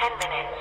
10 minutes.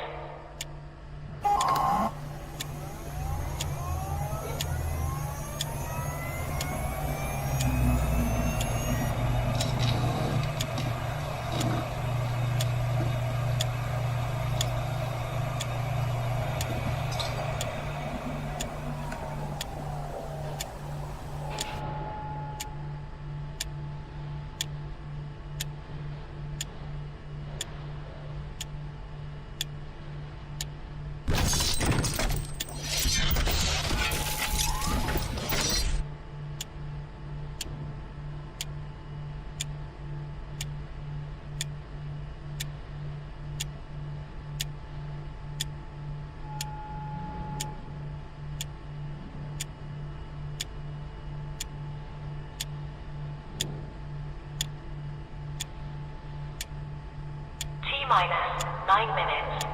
T-minus 9 minutes.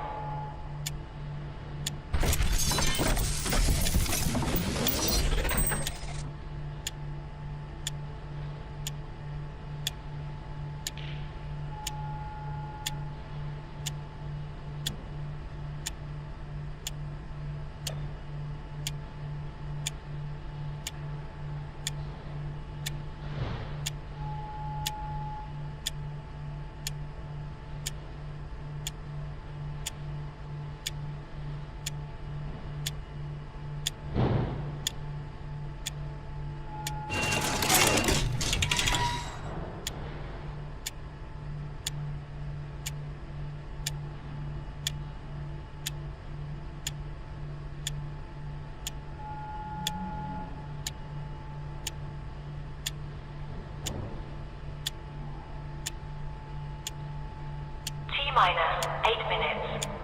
T-minus 8 minutes.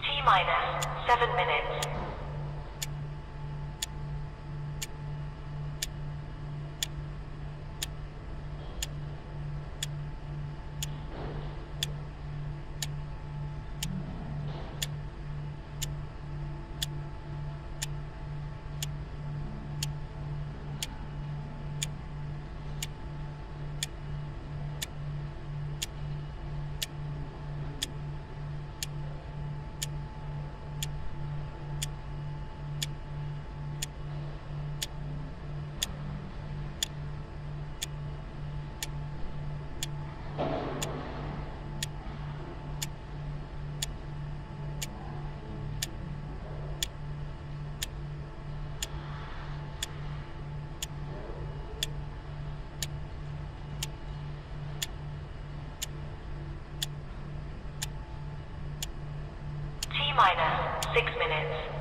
T-minus 7 minutes. T-minus 6 minutes.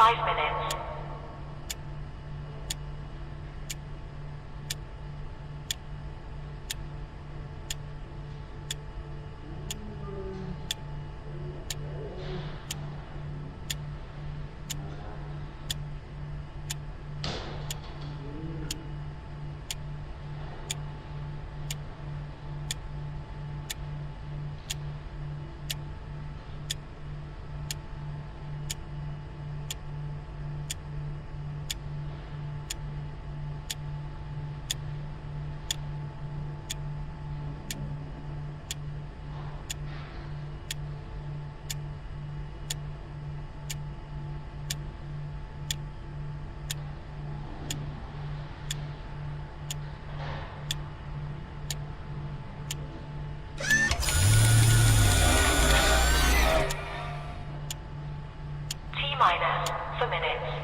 5 minutes. T-minus for minutes.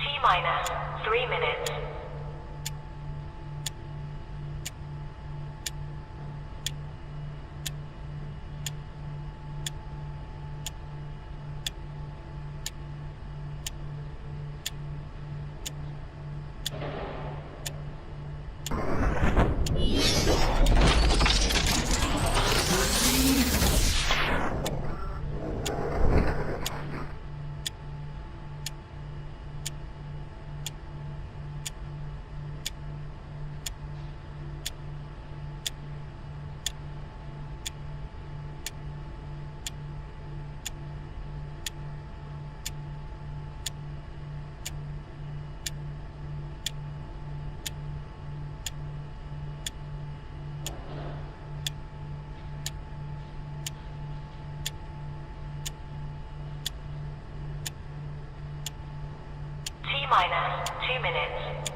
T-minus 3 minutes. T-minus 2 minutes.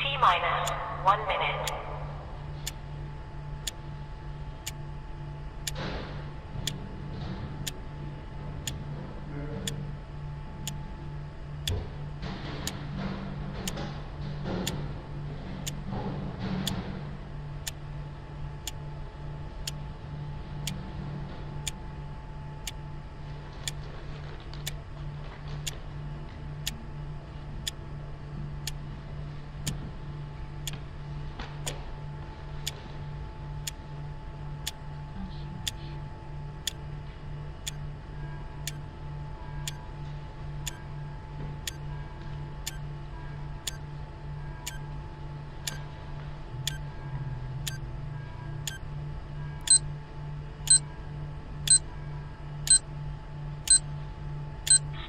T-minus 1 minute.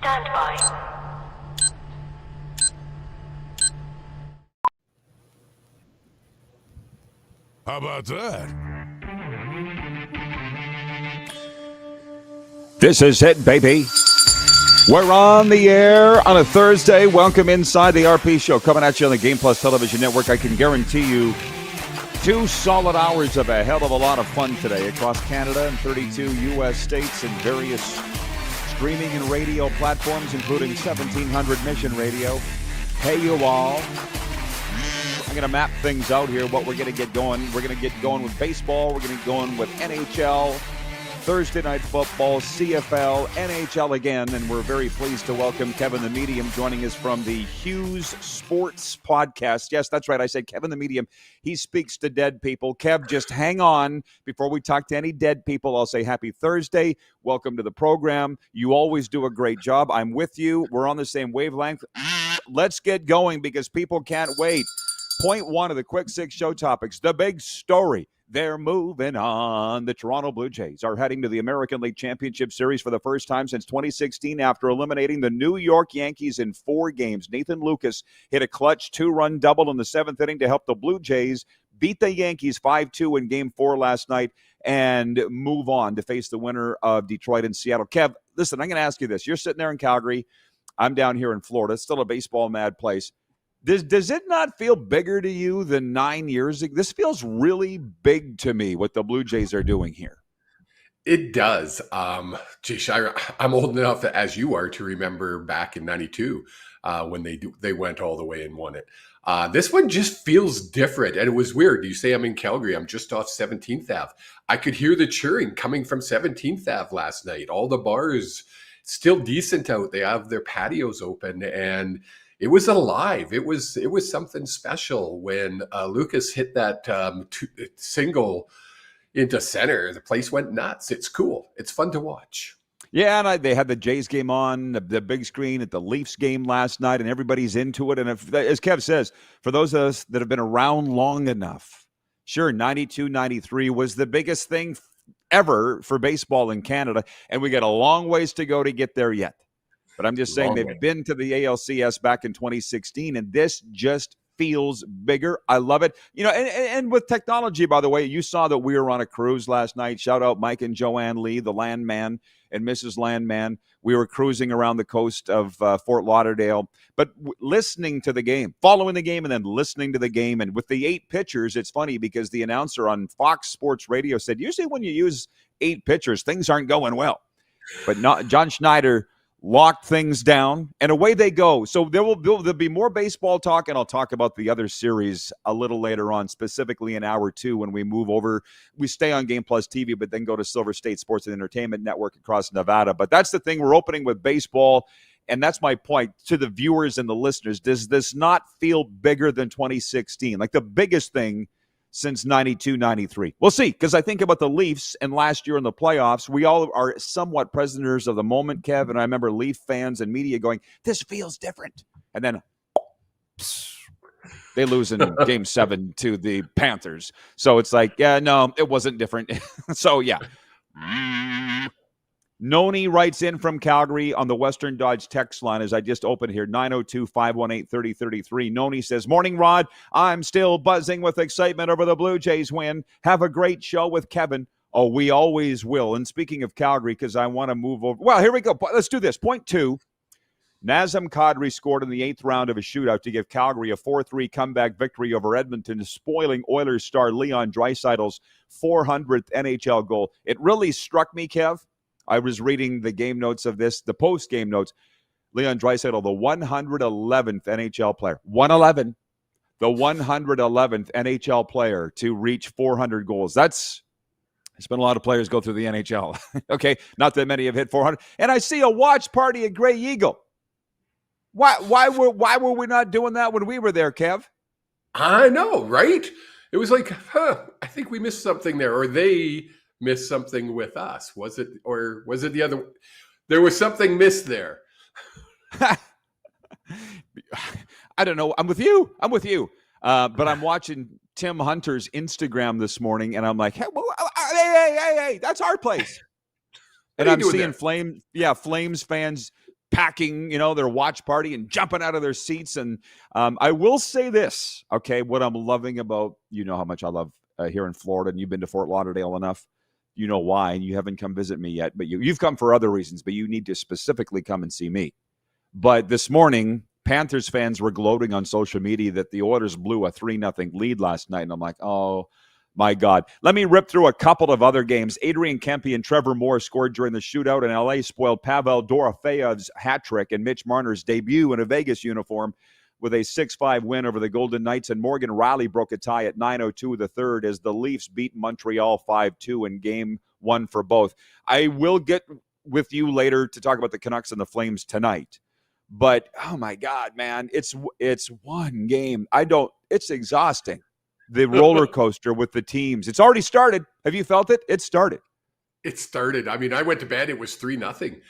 Stand by. How about that? This is it, baby. We're on the air on a Thursday. Welcome inside the RP Show, coming at you on the Game Plus Television Network. I can guarantee you 2 solid hours of a hell of a lot of fun today across Canada and 32 U.S. states and various streaming and radio platforms, including 1700 Mission Radio. Hey, you all. I'm going to map things out here, what we're going to get going. We're going to get going with baseball. We're going to get going with NHL, Thursday Night Football, CFL, NHL again, and we're very pleased to welcome Kevin the Medium joining us from the Hughes Sports Podcast. Yes, that's right. I said Kevin the Medium. He speaks to dead people. Kev, just hang on. Before we talk to any dead people, I'll say happy Thursday. Welcome to the program. You always do a great job. I'm with you. We're on the same wavelength. Let's get going because people can't wait. Point one of the Quick Six show topics, the big story. They're moving on. The Toronto Blue Jays are heading to the American League Championship Series for the first time since 2016 after eliminating the New York Yankees in 4 games. Nathan Lucas hit a clutch 2-run double in the 7th inning to help the Blue Jays beat the Yankees 5-2 in Game 4 last night and move on to face the winner of Detroit and Seattle. Kev, listen, I'm going to ask you this. You're sitting there in Calgary. I'm down here in Florida. It's still a baseball-mad place. Does it not feel bigger to you than 9 years ago? This feels really big to me, what the Blue Jays are doing here. It does. I'm old enough, as you are, to remember back in '92 when they went all the way and won it. This one just feels different, and it was weird. You say I'm in Calgary. I'm just off 17th Ave. I could hear the cheering coming from 17th Ave last night. All the bars still decent out. They have their patios open, and it was alive. It was something special when Lucas hit that single into center. The place went nuts. It's cool. It's fun to watch. Yeah, and they had the Jays game on the big screen at the Leafs game last night, and everybody's into it. And as Kev says, for those of us that have been around long enough, sure, 92, 93 was the biggest thing ever for baseball in Canada, and we got a long ways to go to get there yet. But I'm just saying they've been to the ALCS back in 2016, and this just feels bigger. I love it. You know, and with technology, by the way, you saw that we were on a cruise last night. Shout out Mike and Joanne Lee, the Landman and Mrs. Landman. We were cruising around the coast of Fort Lauderdale, but listening to the game, following the game, and then listening to the game. And with the 8 pitchers, it's funny because the announcer on Fox Sports Radio said, usually when you use 8 pitchers, things aren't going well. But not John Schneider locked things down, and away they go. So there'll be more baseball talk, and I'll talk about the other series a little later on, specifically in hour 2 when we move over. We stay on Game Plus TV, but then go to Silver State Sports and Entertainment Network across Nevada. But that's the thing. We're opening with baseball, and that's my point to the viewers and the listeners. Does this not feel bigger than 2016? Like the biggest thing since 92, 93. We'll see, because I think about the Leafs and last year in the playoffs, we all are somewhat prisoners of the moment, Kev, and I remember Leaf fans and media going, this feels different. And then they lose in Game 7 to the Panthers. So it's like, yeah, no, it wasn't different. So, yeah. Noni writes in from Calgary on the Western Dodge text line as I just opened here, 902-518-3033. Noni says, morning, Rod. I'm still buzzing with excitement over the Blue Jays win. Have a great show with Kevin. Oh, we always will. And speaking of Calgary, because I want to move over. Well, here we go. Let's do this. Point 2. Nazem Kadri scored in the 8th round of a shootout to give Calgary a 4-3 comeback victory over Edmonton, spoiling Oilers star Leon Draisaitl's 400th NHL goal. It really struck me, Kev. I was reading the game notes of this, the post-game notes. Leon Draisaitl, the 111th NHL player. 111. The 111th NHL player to reach 400 goals. It's been a lot of players go through the NHL. Okay, not that many have hit 400. And I see a watch party at Grey Eagle. Why were we not doing that when we were there, Kev? I know, right? It was like, I think we missed something there, or they missed something with us. Was it the other? There was something missed there. I don't know. I'm with you. But I'm watching Tim Hunter's Instagram this morning, and I'm like, hey, that's our place. And I'm seeing Flames fans packing, their watch party and jumping out of their seats. And I will say this, okay, what I'm loving about, how much I love here in Florida, and you've been to Fort Lauderdale enough. You know why, and you haven't come visit me yet. But you've come for other reasons, but you need to specifically come and see me. But this morning, Panthers fans were gloating on social media that the Oilers blew a 3-0 lead last night. And I'm like, oh, my God. Let me rip through a couple of other games. Adrian Kempe and Trevor Moore scored during the shootout, and LA spoiled Pavel Dorofeyev's hat trick and Mitch Marner's debut in a Vegas uniform with a 6-5 win over the Golden Knights. And Morgan Riley broke a tie at 9:02 of the third as the Leafs beat Montreal 5-2 in game one for both. I will get with you later to talk about the Canucks and the Flames tonight. But, oh, my God, man, it's one game. It's exhausting, the roller coaster with the teams. It's already started. Have you felt it? It started. It started. I mean, I went to bed. It was 3-0. I think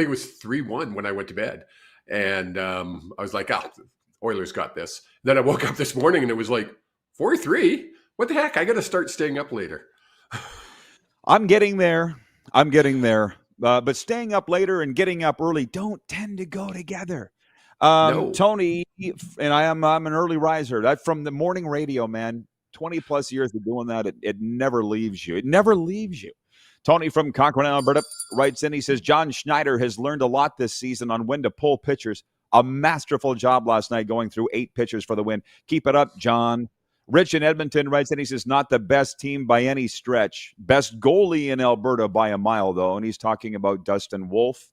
it was 3-1 when I went to bed. And I was like, Oilers got this. Then I woke up this morning and it was like 4-3. What the heck? I got to start staying up later. I'm getting there. But staying up later and getting up early don't tend to go together. No. Tony, and I'm an early riser. That from the morning radio, man. 20 plus years of doing that, it never leaves you. It never leaves you. Tony from Cochrane, Alberta, writes in. He says John Schneider has learned a lot this season on when to pull pitchers. A masterful job last night going through 8 pitchers for the win. Keep it up, John. Rich in Edmonton writes in. He says, not the best team by any stretch. Best goalie in Alberta by a mile, though. And he's talking about Dustin Wolf.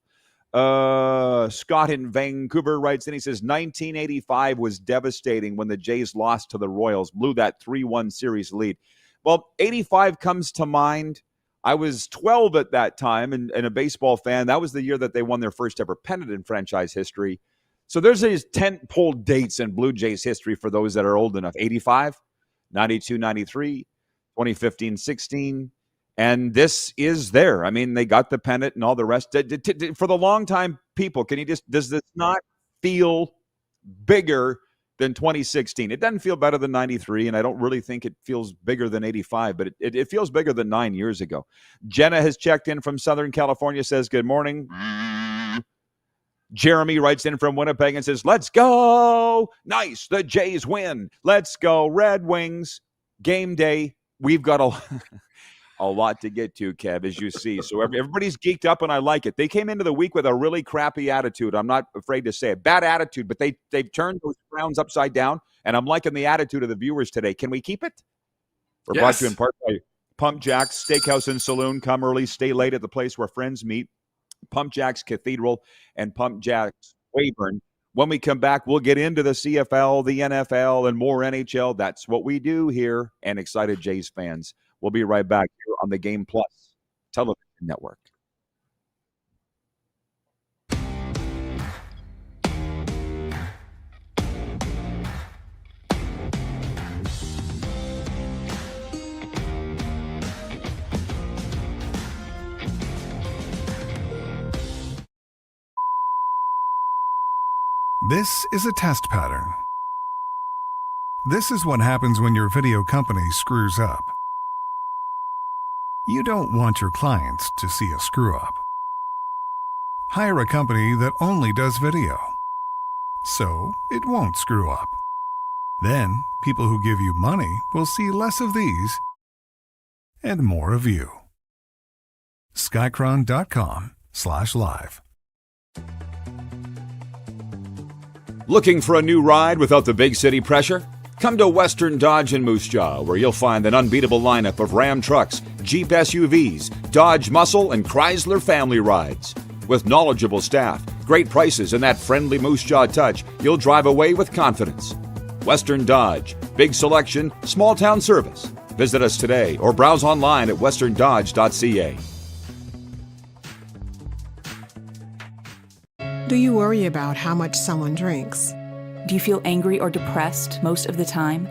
Scott in Vancouver writes in. He says, 1985 was devastating when the Jays lost to the Royals, blew that 3-1 series lead. Well, 85 comes to mind. I was 12 at that time and a baseball fan. That was the year that they won their first ever pennant in franchise history. So there's these tent-pole dates in Blue Jays history for those that are old enough. 85, 92, 93, 2015, 16. And this is there. I mean, they got the pennant and all the rest. For the long-time people, does this not feel bigger than 2016? It doesn't feel better than 93, and I don't really think it feels bigger than 85, but it feels bigger than 9 years ago. Jenna has checked in from Southern California, says, good morning. Jeremy writes in from Winnipeg and says, let's go. Nice. The Jays win. Let's go. Red Wings. Game day. We've got a lot to get to, Kev, as you see. So everybody's geeked up, and I like it. They came into the week with a really crappy attitude. I'm not afraid to say it. Bad attitude, but they've turned those Browns upside down, and I'm liking the attitude of the viewers today. Can we keep it? We're brought to you in part by Pump Jack's Steakhouse and Saloon. Come early, stay late at the place where friends meet. Pump Jack's Cathedral and Pump Jack's Weyburn. When we come back, we'll get into the CFL, the NFL, and more NHL. That's what we do here, and excited Jays fans. We'll be right back here on the Game Plus Television Network. This is a test pattern. This is what happens when your video company screws up. You don't want your clients to see a screw-up. Hire a company that only does video, so it won't screw up. Then, people who give you money will see less of these and more of you. Skycron.com/live. Looking for a new ride without the big city pressure? Come to Western Dodge in Moose Jaw, where you'll find an unbeatable lineup of Ram trucks, Jeep SUVs, Dodge Muscle, and Chrysler family rides. With knowledgeable staff, great prices, and that friendly Moose Jaw touch, you'll drive away with confidence. Western Dodge. Big selection, small town service. Visit us today or browse online at westerndodge.ca. Do you worry about how much someone drinks? Do you feel angry or depressed most of the time?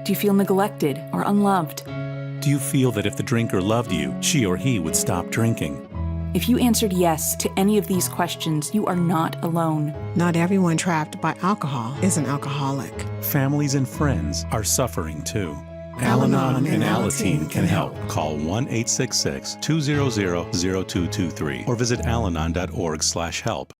Do you feel neglected or unloved? Do you feel that if the drinker loved you, she or he would stop drinking? If you answered yes to any of these questions, you are not alone. Not everyone trapped by alcohol is an alcoholic. Families and friends are suffering too. Al-Anon and Alateen can help. Call 1-866-200-0223 or visit alanon.org/help.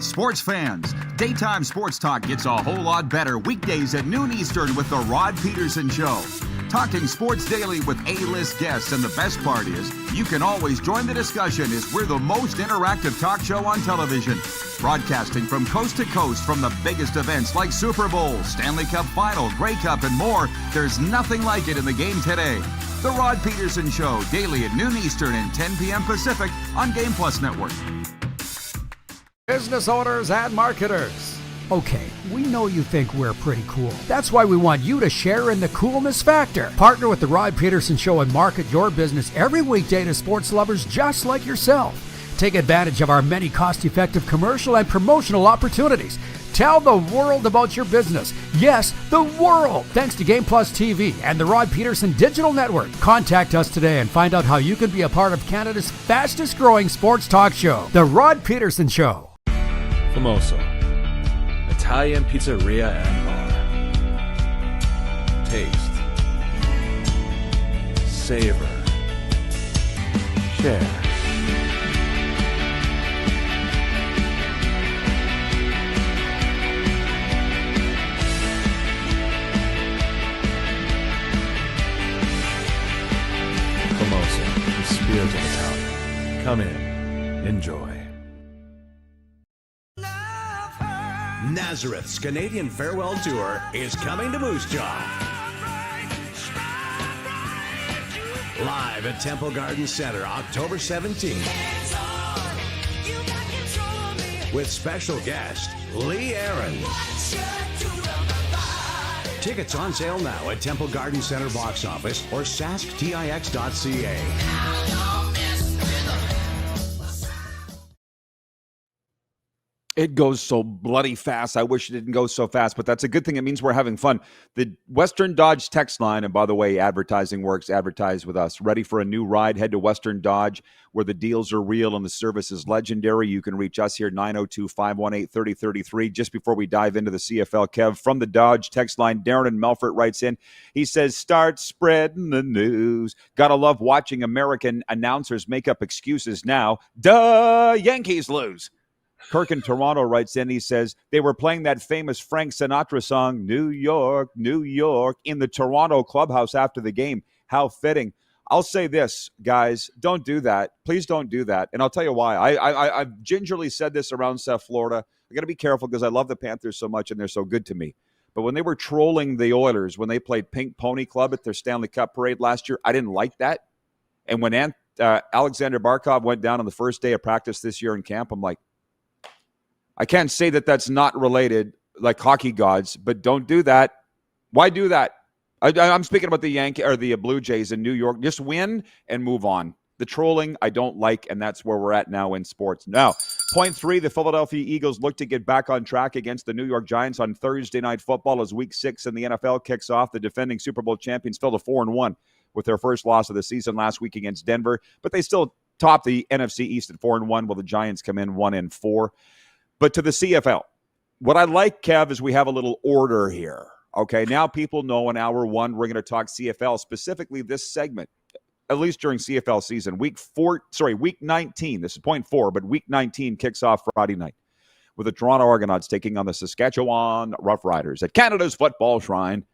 Sports fans, daytime sports talk gets a whole lot better weekdays at noon Eastern with The Rod Pedersen Show. Talking sports daily with A-list guests, and the best part is, you can always join the discussion as we're the most interactive talk show on television. Broadcasting from coast to coast from the biggest events like Super Bowl, Stanley Cup Final, Grey Cup, and more, there's nothing like it in the game today. The Rod Pedersen Show, daily at noon Eastern and 10 p.m. Pacific on Game Plus Network. Business owners and marketers. Okay, we know you think we're pretty cool. That's why we want you to share in the coolness factor. Partner with The Rod Pedersen Show and market your business every weekday to sports lovers just like yourself. Take advantage of our many cost-effective commercial and promotional opportunities. Tell the world about your business. Yes, the world. Thanks to Game Plus TV and the Rod Pedersen Digital Network. Contact us today and find out how you can be a part of Canada's fastest growing sports talk show, The Rod Pedersen Show. Famoso, Italian pizzeria and bar. Taste, savor, share. Famoso, the spirit of Italian. Come in, enjoy. Nazareth's Canadian Farewell Tour is coming to Moose Jaw. Live at Temple Garden Center, October 17th. With special guest, Lee Aaron. Tickets on sale now at Temple Garden Center box office or sasktix.ca. It goes so bloody fast. I wish it didn't go so fast, but that's a good thing. It means we're having fun. The Western Dodge text line, and by the way, advertising works. Advertise with us. Ready for a new ride? Head to Western Dodge, where the deals are real and the service is legendary. You can reach us here, 902-518-3033. Just before we dive into the CFL, Kev, from the Dodge text line, Darren in Melfort writes in. He says, start spreading the news. Gotta love watching American announcers make up excuses now. Duh, Yankees lose. Kirk in Toronto writes in, he says, they were playing that famous Frank Sinatra song, New York, New York, in the Toronto clubhouse after the game. How fitting. I'll say this, guys, don't do that. Please don't do that. And I'll tell you why. I've gingerly said this around South Florida. I got to be careful because I love the Panthers so much and they're so good to me. But when they were trolling the Oilers, when they played Pink Pony Club at their Stanley Cup parade last year, I didn't like that. And when Alexander Barkov went down on the first day of practice this year in camp, I'm like, I can't say that that's not related, like hockey gods, but don't do that. Why do that? I'm speaking about the Yankee or the Blue Jays in New York. Just win and move on. The trolling I don't like, and that's where we're at now in sports. Now, point 3, the Philadelphia Eagles look to get back on track against the New York Giants on Thursday Night Football as Week 6 in the NFL kicks off. The defending Super Bowl champions fell to 4-1 with their first loss of the season last week against Denver, but they still top the NFC East at 4-1, while the Giants come in 1-4. But to the CFL, what I like, Kev, is we have a little order here. Okay, now people know in hour 1 we're going to talk CFL, specifically this segment, at least during CFL season. Week 19, this is point 4, but Week 19 kicks off Friday night with the Toronto Argonauts taking on the Saskatchewan Roughriders at Canada's football shrine,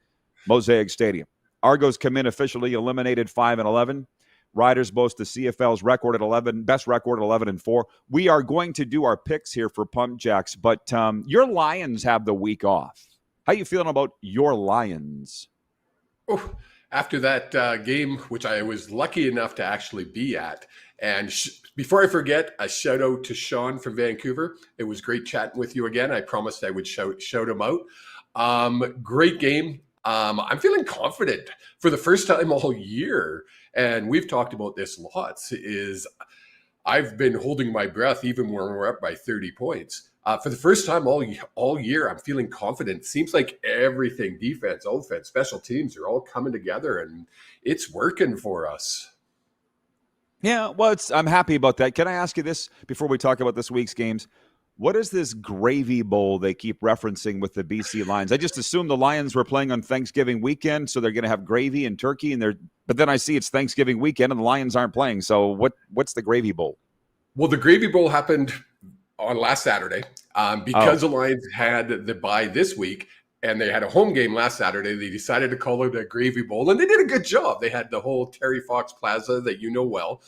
Mosaic Stadium. Argos come in officially eliminated 5-11. Riders boast the CFL's record at 11, best record at 11-4. We are going to do our picks here for Pump Jacks, but your Lions have the week off. How you feeling about your Lions? Oh, after that game, which I was lucky enough to actually be at, and before I forget, a shout out to Sean from Vancouver. It was great chatting with you again. I promised I would shout him out. Great game. I'm feeling confident for the first time all year. And we've talked about this lots, is I've been holding my breath even when we're up by 30 points. For the first time all year, I'm feeling confident. Seems like everything, defense, offense, special teams, are all coming together, and it's working for us. Yeah, well, I'm happy about that. Can I ask you this before we talk about this week's games? What is this gravy bowl they keep referencing with the BC Lions? I just assumed the Lions were playing on Thanksgiving weekend, so they're going to have gravy and turkey, but then I see it's Thanksgiving weekend and the Lions aren't playing. So what's the gravy bowl? Well, the gravy bowl happened on last Saturday, because the Lions had the bye this week and they had a home game last Saturday. They decided to call it a Gravy Bowl, and they did a good job. They had the whole Terry Fox Plaza that you know well,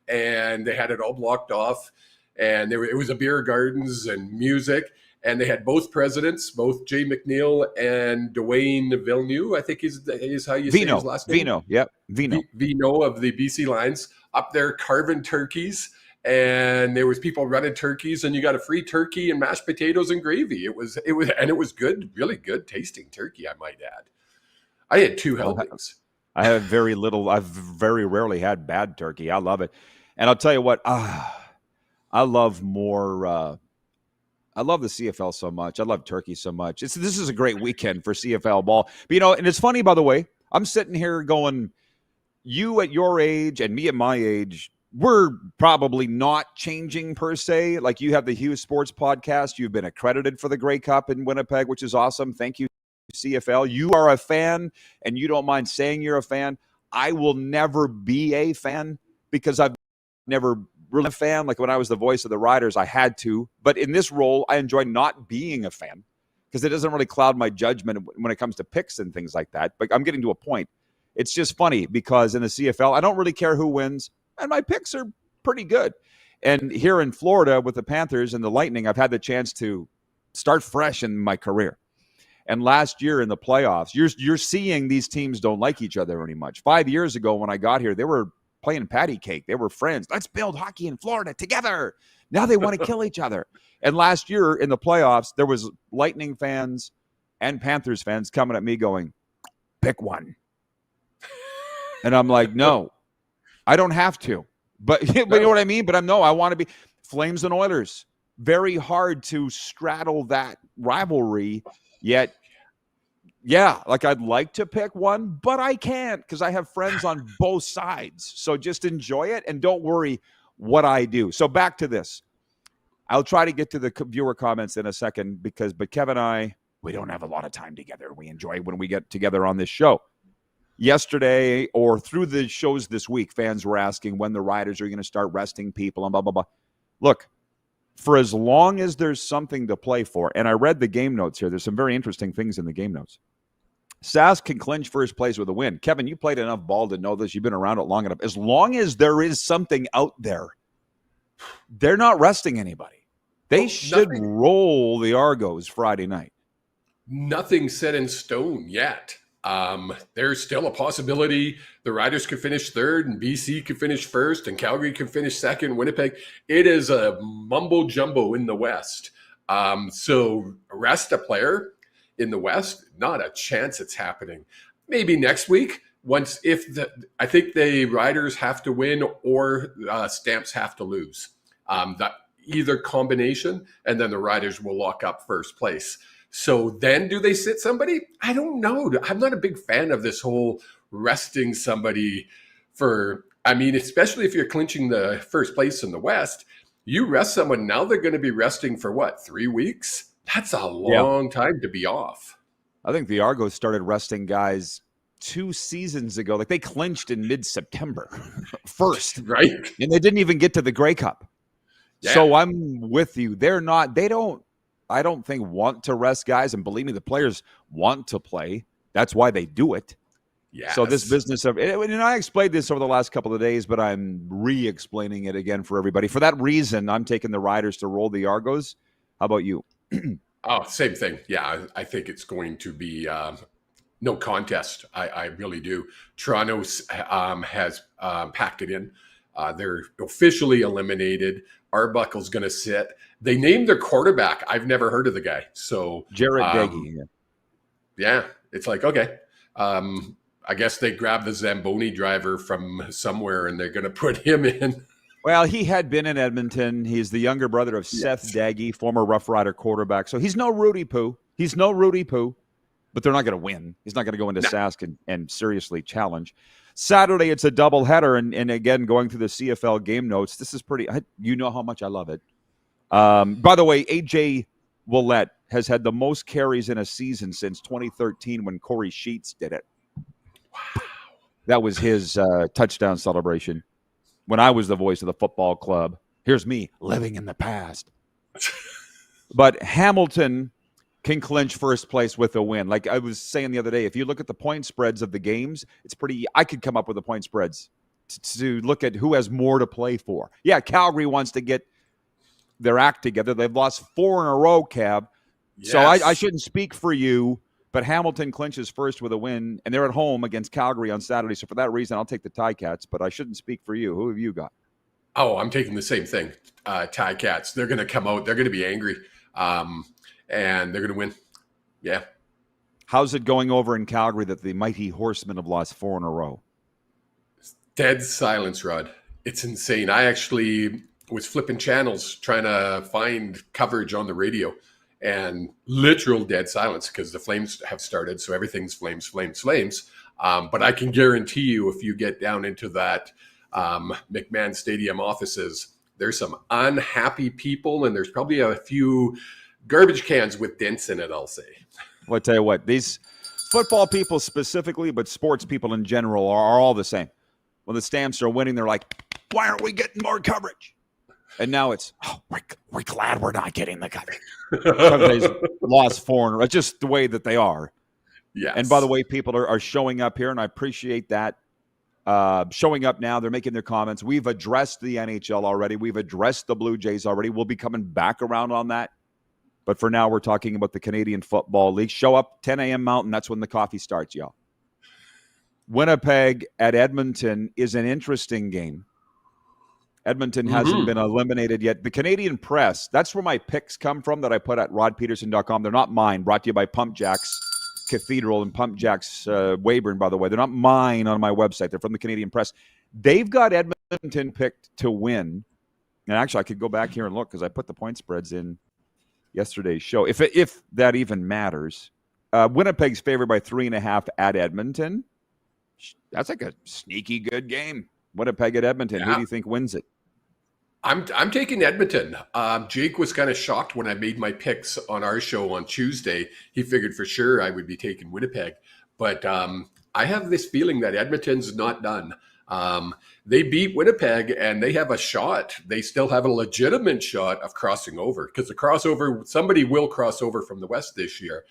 and they had it all blocked off. And it was a beer gardens and music. And they had both presidents, both Jay McNeil and Dwayne Villeneuve, I think is how you say his last name. Vino, yep. Vino of the BC Lions up there carving turkeys. And there was people running turkeys, and you got a free turkey and mashed potatoes and gravy. It was good, really good tasting turkey, I might add. I had 2 helpings. I have very little. I've very rarely had bad turkey. I love it. And I'll tell you what, I love more. I love the CFL so much. I love turkey so much. This is a great weekend for CFL ball. But, and it's funny, by the way, I'm sitting here going, you at your age and me at my age, we're probably not changing per se. Like, you have the Hughes Sports Podcast. You've been accredited for the Grey Cup in Winnipeg, which is awesome. Thank you, CFL. You are a fan, and you don't mind saying you're a fan. I will never be a fan because I've never really a fan. Like when I was the voice of the Riders, I had to. But in this role, I enjoy not being a fan because it doesn't really cloud my judgment when it comes to picks and things like that. But I'm getting to a point. It's just funny because in the CFL, I don't really care who wins, and my picks are pretty good. And here in Florida with the Panthers and the Lightning, I've had the chance to start fresh in my career. And last year in the playoffs, you're seeing these teams don't like each other very much. 5 years ago when I got here, they were playing patty cake. They were friends. Let's build hockey in Florida together. Now they want to kill each other. And last year in the playoffs, there was Lightning fans and Panthers fans coming at me going, pick one. And I'm like, no, I don't have to. But you know what I mean? But I want to be Flames and Oilers. Very hard to straddle that rivalry, yet yeah, like I'd like to pick one, but I can't because I have friends on both sides. So just enjoy it and don't worry what I do. So back to this. I'll try to get to the viewer comments in a second but Kevin and I, we don't have a lot of time together. We enjoy when we get together on this show. Yesterday or through the shows this week, fans were asking when the Riders are going to start resting people and blah, blah, blah. Look, for as long as there's something to play for, and I read the game notes here. There's some very interesting things in the game notes. Sask can clinch first place with a win. Kevin, you played enough ball to know this. You've been around it long enough. As long as there is something out there, they're not resting anybody. They should roll the Argos Friday night. Nothing set in stone yet. There's still a possibility the Riders could finish third and BC could finish first and Calgary could finish second, Winnipeg. It is a mumbo jumbo in the West. So rest a player in the West, not a chance it's happening. Maybe next week, I think the Riders have to win or Stamps have to lose. That either combination, and then the Riders will lock up first place. So then do they sit somebody? I don't know. I'm not a big fan of this whole resting somebody especially if you're clinching the first place in the West, you rest someone, now they're going to be resting for 3 weeks? That's a long time to be off. I think the Argos started resting guys 2 seasons ago. Like they clinched in mid-September first. Right. And they didn't even get to the Grey Cup. Yeah. So I'm with you. I don't think want to rest guys. And believe me, the players want to play. That's why they do it. Yes. So this business of, and I explained this over the last couple of days, but I'm re-explaining it again for everybody. For that reason, I'm taking the Riders to roll the Argos. How about you? Oh, same thing. Yeah, I think it's going to be no contest. I really do. Toronto has packed it in. They're officially eliminated. Arbuckle's going to sit. They named their quarterback. I've never heard of the guy. So Jarrett Daggy. Yeah, it's like, okay. I guess they grabbed the Zamboni driver from somewhere and they're going to put him in. Well, he had been in Edmonton. He's the younger brother of Seth Daggy, former Rough Rider quarterback. So he's no Rudy Poo. But they're not going to win. He's not going to go into Sask and seriously challenge. Saturday, it's a doubleheader. And again, going through the CFL game notes, this is pretty – you know how much I love it. By the way, A.J. Ouellette has had the most carries in a season since 2013 when Corey Sheets did it. Wow. That was his touchdown celebration when I was the voice of the football club. Here's me living in the past. But Hamilton can clinch first place with a win. Like I was saying the other day, if you look at the point spreads of the games, it's pretty. I could come up with the point spreads to look at who has more to play for. Yeah, Calgary wants to get their act together. They've lost 4 in a row, Cab. Yes. So I shouldn't speak for you, but Hamilton clinches first with a win, and they're at home against Calgary on Saturday. So for that reason, I'll take the Ticats, but I shouldn't speak for you. Who have you got? Oh, I'm taking the same thing. Ticats. They're going to come out. They're going to be angry. And they're going to win. Yeah. How's it going over in Calgary that the mighty Horsemen have lost 4 in a row? Dead silence, Rod. It's insane. I actually was flipping channels trying to find coverage on the radio, and literal dead silence because the Flames have started. So everything's Flames, Flames, Flames. But I can guarantee you if you get down into that McMahon Stadium offices, there's some unhappy people, and there's probably a few garbage cans with dents in it, I'll say. Well, I tell you what, these football people specifically, but sports people in general are all the same. When the Stamps are winning, they're like, why aren't we getting more coverage? And now it's, we're glad we're not getting the coverage. Somebody's lost 4 in a row. It's just the way that they are. Yes. And by the way, people are showing up here, and I appreciate that. Showing up now, they're making their comments. We've addressed the NHL already. We've addressed the Blue Jays already. We'll be coming back around on that. But for now, we're talking about the Canadian Football League. Show up 10 a.m. Mountain. That's when the coffee starts, y'all. Winnipeg at Edmonton is an interesting game. Edmonton hasn't been eliminated yet. The Canadian Press, that's where my picks come from that I put at rodpeterson.com. They're not mine. Brought to you by Pump Jacks Cathedral and Pump Jacks Weyburn, by the way. They're not mine on my website. They're from the Canadian Press. They've got Edmonton picked to win. And actually, I could go back here and look because I put the point spreads in yesterday's show, if that even matters. Winnipeg's favored by 3.5 at Edmonton. That's like a sneaky good game. Winnipeg at Edmonton. Yeah. Who do you think wins it? I'm taking Edmonton. Jake was kind of shocked when I made my picks on our show on Tuesday. He figured for sure I would be taking Winnipeg. But I have this feeling that Edmonton's not done. They beat Winnipeg, and they have a shot. They still have a legitimate shot of crossing over because somebody will cross over from the West this year.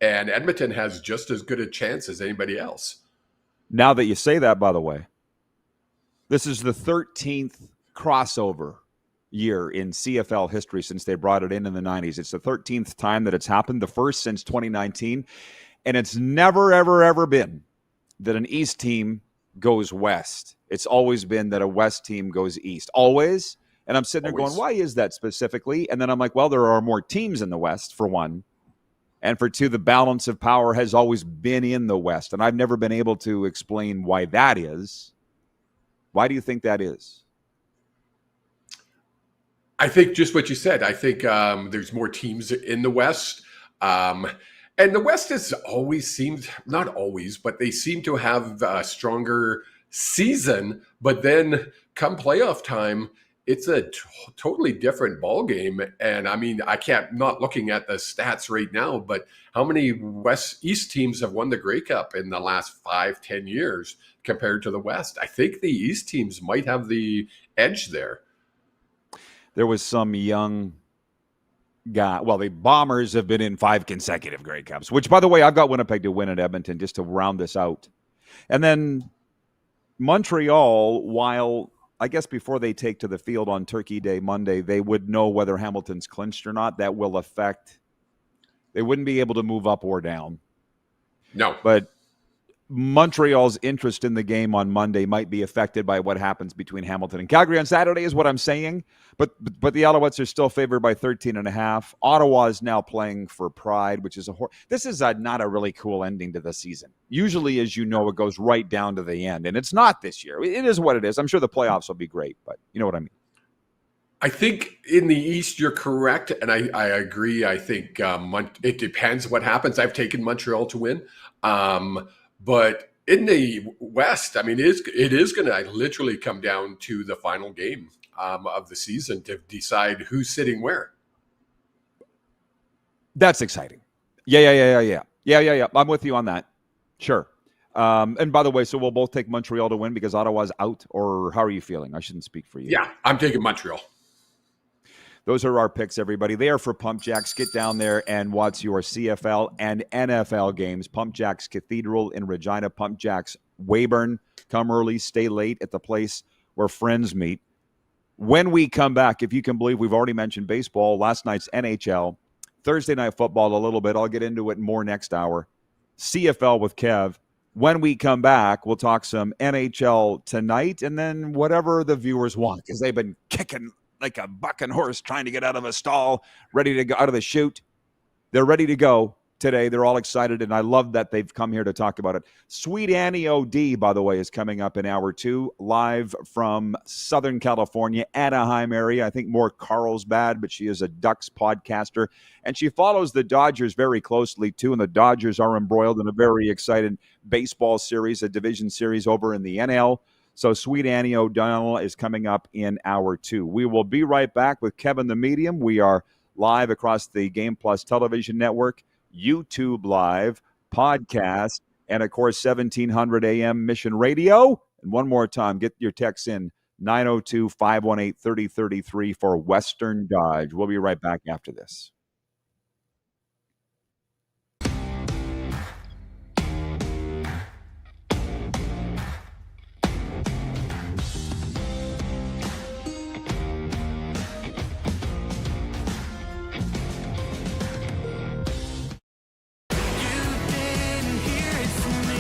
And Edmonton has just as good a chance as anybody else. Now that you say that, by the way, this is the 13th crossover year in CFL history since they brought it in the 90s. It's the 13th time that it's happened, the first since 2019. And it's never, ever, ever been that an East team goes West. It's always been that a West team goes East. Always. And I'm sitting there going, why is that specifically? And then I'm like, well, there are more teams in the West, for one. And for two, the balance of power has always been in the West. And I've never been able to explain why that is. Why do you think that is? I think just what you said. I think there's more teams in the West. And the West has always seemed, not always, but they seem to have a stronger season. But then come playoff time, it's a totally different ball game. And I mean, not looking at the stats right now, but how many East teams have won the Grey Cup in the last 5-10 years compared to the West? I think the East teams might have the edge there. There was some young guy. Well, the Bombers have been in 5 consecutive Grey Cups, which, by the way, I've got Winnipeg to win at Edmonton just to round this out. And then Montreal, while I guess before they take to the field on Turkey Day Monday, they would know whether Hamilton's clinched or not. That will affect. They wouldn't be able to move up or down. No. But Montreal's interest in the game on Monday might be affected by what happens between Hamilton and Calgary on Saturday is what I'm saying. But the Alouettes are still favored by 13.5. Ottawa is now playing for pride, which is this is not a really cool ending to the season. Usually, as you know, it goes right down to the end, and it's not this year. It is what it is. I'm sure the playoffs will be great, but you know what I mean. I think in the East, you're correct, and I agree. I think it depends what happens. I've taken Montreal to win. But in the West, I mean, it is going to literally come down to the final game of the season to decide who's sitting where. That's exciting. Yeah. I'm with you on that. Sure. And by the way, so we'll both take Montreal to win because Ottawa's out, or how are you feeling? I shouldn't speak for you. Yeah, I'm taking Montreal. Those are our picks, everybody. They are for Pump Jacks. Get down there and watch your CFL and NFL games. Pump Jacks Cathedral in Regina, Pump Jacks Weyburn. Come early, stay late at the place where friends meet. When we come back, if you can believe, we've already mentioned baseball, last night's NHL, Thursday night football a little bit. I'll get into it more next hour. CFL with Kev. When we come back, we'll talk some NHL tonight and then whatever the viewers want, because they've been kicking like a bucking horse trying to get out of a stall, ready to go out of the chute. They're ready to go today. They're all excited, and I love that they've come here to talk about it. Sweet Annie O.D., by the way, is coming up in hour 2, live from Southern California, Anaheim area. I think more Carlsbad, but she is a Ducks podcaster, and she follows the Dodgers very closely, too, and the Dodgers are embroiled in a very exciting baseball series, a division series over in the NL. So Sweet Annie O'Donnell is coming up in hour 2. We will be right back with Kevin the Medium. We are live across the Game Plus television network, YouTube Live, podcast, and, of course, 1700 AM Mission Radio. And one more time, get your texts in, 902-518-3033 for Western Dodge. We'll be right back after this.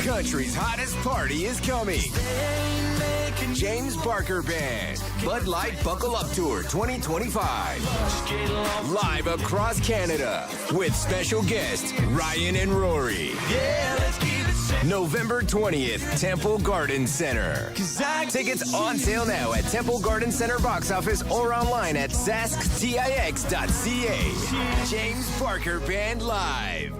Country's hottest party is coming. James Barker Band, Bud Light Buckle Up Tour 2025. Live across Canada with special guests Ryan and Rory. November 20th, Temple Garden Center. Tickets on sale now at Temple Garden Center box office or online at sasktix.ca. James Barker Band Live.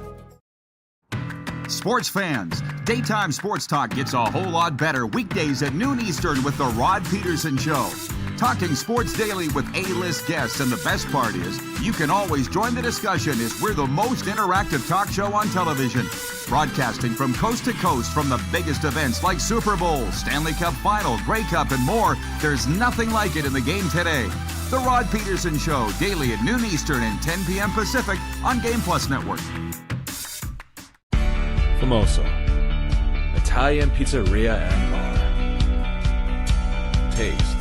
Sports fans, daytime sports talk gets a whole lot better weekdays at noon Eastern with The Rod Pedersen Show. Talking sports daily with A-list guests, and the best part is you can always join the discussion as we're the most interactive talk show on television. Broadcasting from coast to coast from the biggest events like Super Bowl, Stanley Cup Final, Grey Cup, and more. There's nothing like it in the game today. The Rod Pedersen Show, daily at noon Eastern and 10 p.m. Pacific on Game Plus Network. Famoso, Italian pizzeria and bar. Taste,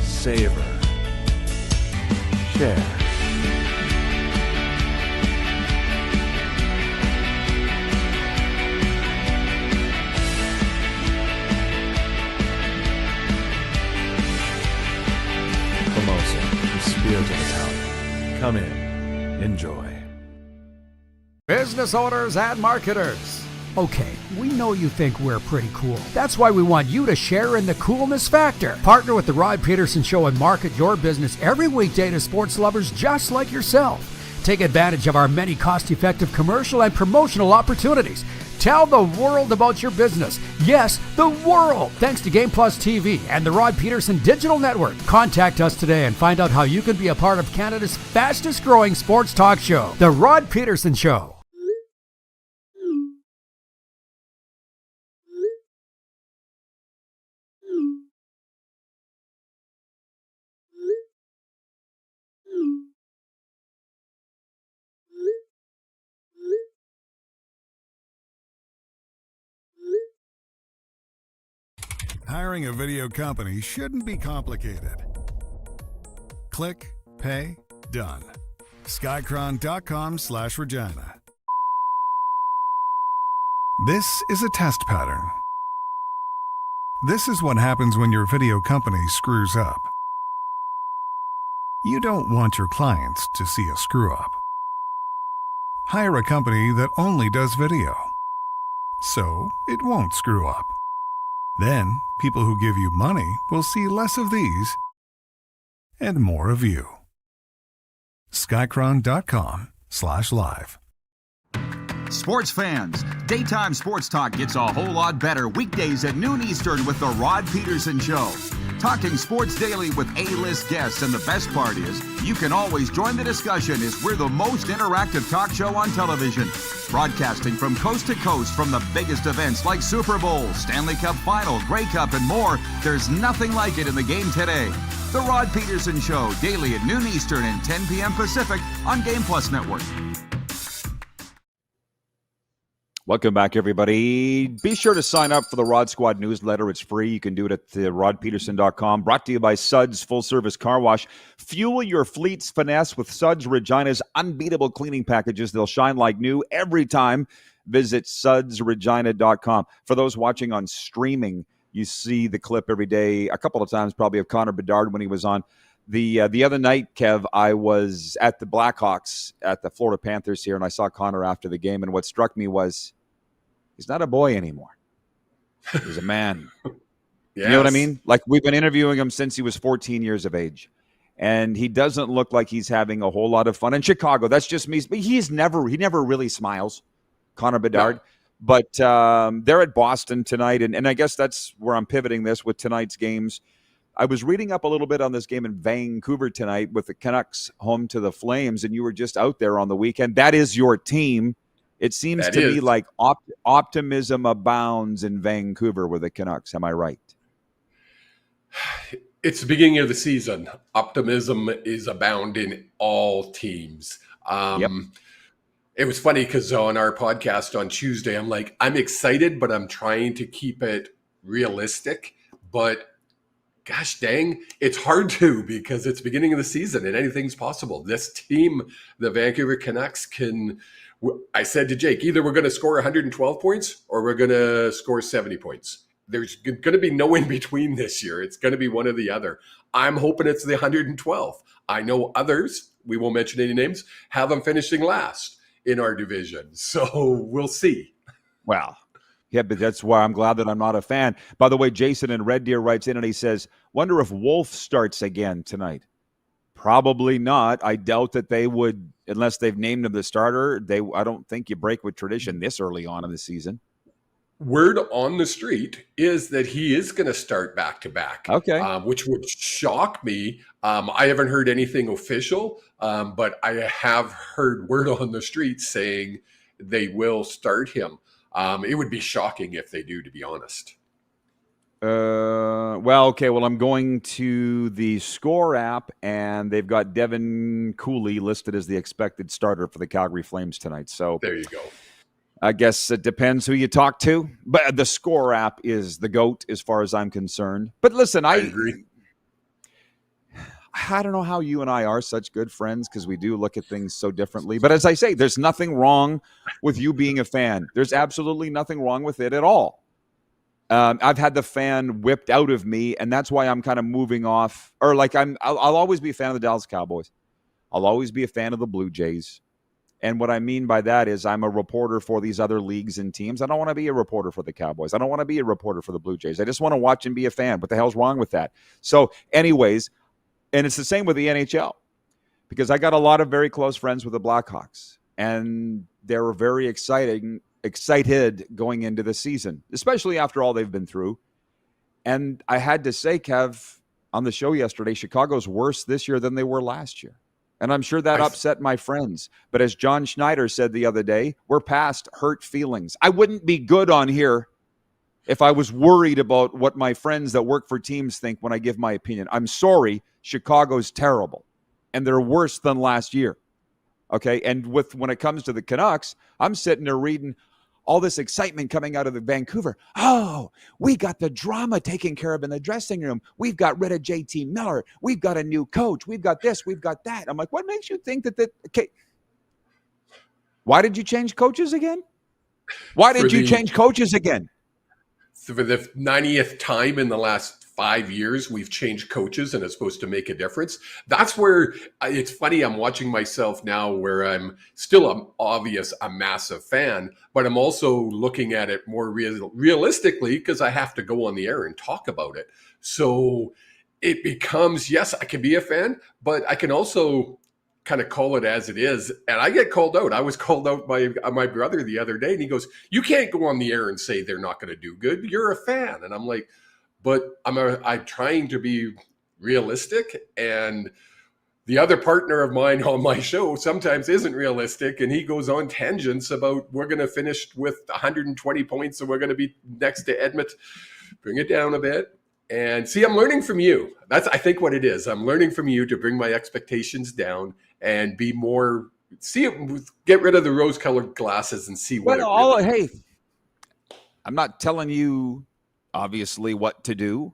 savor, share. Famoso, the spirit of Italian. Come in, enjoy. Business owners and marketers. Okay, we know you think we're pretty cool. That's why we want you to share in the coolness factor. Partner with the Rod Pedersen Show and market your business every weekday to sports lovers just like yourself. Take advantage of our many cost-effective commercial and promotional opportunities. Tell the world about your business. Yes, the world. Thanks to Game Plus TV and the Rod Pedersen Digital Network. Contact us today and find out how you can be a part of Canada's fastest growing sports talk show, The Rod Pedersen Show. Hiring a video company shouldn't be complicated. Click, pay, done. Skycron.com/Regina. This is a test pattern. This is what happens when your video company screws up. You don't want your clients to see a screw up. Hire a company that only does video, so it won't screw up. Then, people who give you money will see less of these and more of you. Skycron.com/live. Sports fans, daytime sports talk gets a whole lot better weekdays at noon Eastern with The Rod Pedersen Show. Talking sports daily with A-list guests, and the best part is, you can always join the discussion as we're the most interactive talk show on television. Broadcasting from coast to coast from the biggest events like Super Bowl, Stanley Cup Final, Grey Cup, and more, there's nothing like it in the game today. The Rod Pedersen Show, daily at noon Eastern and 10 p.m. Pacific on Game Plus Network. Welcome back, everybody. Be sure to sign up for the Rod Squad newsletter. It's free. You can do it at rodpeterson.com. Brought to you by Suds Full Service Car Wash. Fuel your fleet's finesse with Suds Regina's unbeatable cleaning packages. They'll shine like new every time. Visit sudsregina.com. For those watching on streaming, you see the clip every day, a couple of times probably, of Connor Bedard when he was on. The other night, Kev, I was at the Blackhawks at the Florida Panthers here, and I saw Connor after the game, and what struck me was he's not a boy anymore. He's a man. Yes. You know what I mean? Like, we've been interviewing him since he was 14 years of age, and he doesn't look like he's having a whole lot of fun in Chicago. That's just me. But he never really smiles, Connor Bedard. No. But they're at Boston tonight, and I guess that's where I'm pivoting this with tonight's games. I was reading up a little bit on this game in Vancouver tonight with the Canucks home to the Flames, and you were just out there on the weekend. That is your team. It seems to me like optimism abounds in Vancouver with the Canucks. Am I right? It's the beginning of the season. Optimism is abound in all teams. Yep. It was funny because on our podcast on Tuesday, I'm like, I'm excited, but I'm trying to keep it realistic. But gosh dang, it's hard to, because it's beginning of the season and anything's possible. This team, the Vancouver Canucks, I said to Jake, either we're going to score 112 points or we're going to score 70 points. There's going to be no in between this year. It's going to be one or the other. I'm hoping it's the 112. I know others, we won't mention any names, have them finishing last in our division. So we'll see. Wow. Yeah, but that's why I'm glad that I'm not a fan. By the way, Jason in Red Deer writes in and he says, wonder if Wolf starts again tonight. Probably not. I doubt that they would, unless they've named him the starter. I don't think you break with tradition this early on in the season. Word on the street is that he is going to start back-to-back. Okay. Which would shock me. I haven't heard anything official, but I have heard word on the street saying they will start him. It would be shocking if they do, to be honest. Well, I'm going to the Score app, and they've got Devin Cooley listed as the expected starter for the Calgary Flames tonight. So there you go. I guess it depends who you talk to, but the Score app is the GOAT as far as I'm concerned. But listen, I agree. I don't know how you and I are such good friends, because we do look at things so differently. But as I say, there's nothing wrong with you being a fan. There's absolutely nothing wrong with it at all. I've had the fan whipped out of me, and that's why I'm kind of moving off. Or like I'll always be a fan of the Dallas Cowboys. I'll always be a fan of the Blue Jays. And what I mean by that is I'm a reporter for these other leagues and teams. I don't want to be a reporter for the Cowboys. I don't want to be a reporter for the Blue Jays. I just want to watch and be a fan. What the hell's wrong with that? So anyways, and it's the same with the NHL, because I got a lot of very close friends with the Blackhawks, and they were very excited going into the season, especially after all they've been through. And I had to say, Kev, on the show yesterday, Chicago's worse this year than they were last year. And I'm sure that upset my friends. But as John Schneider said the other day, we're past hurt feelings. I wouldn't be good on here if I was worried about what my friends that work for teams think when I give my opinion. I'm sorry, Chicago's terrible, and they're worse than last year. Okay, and when it comes to the Canucks, I'm sitting there reading all this excitement coming out of the Vancouver. Oh, we got the drama taken care of in the dressing room. We've got rid of JT Miller. We've got a new coach. We've got this. We've got that. I'm like, what makes you think that? Okay, why did you change coaches again? Why did you change coaches again? For the 90th time in the last 5 years, we've changed coaches, and it's supposed to make a difference. That's where it's funny. I'm watching myself now, where I'm still a massive fan, but I'm also looking at it more realistically, because I have to go on the air and talk about it. So it becomes, yes, I can be a fan, but I can also kind of call it as it is. And I get called out. I was called out by my brother the other day, and he goes, you can't go on the air and say they're not going to do good. You're a fan. And I'm like, but I'm trying to be realistic, and the other partner of mine on my show sometimes isn't realistic, and he goes on tangents about we're going to finish with 120 points and we're going to be next to Edmonton. Bring it down a bit. And see, I'm learning from you. That's, I think, what it is. I'm learning from you to bring my expectations down and be more, get rid of the rose-colored glasses and see what hey, I'm not telling you, obviously, what to do.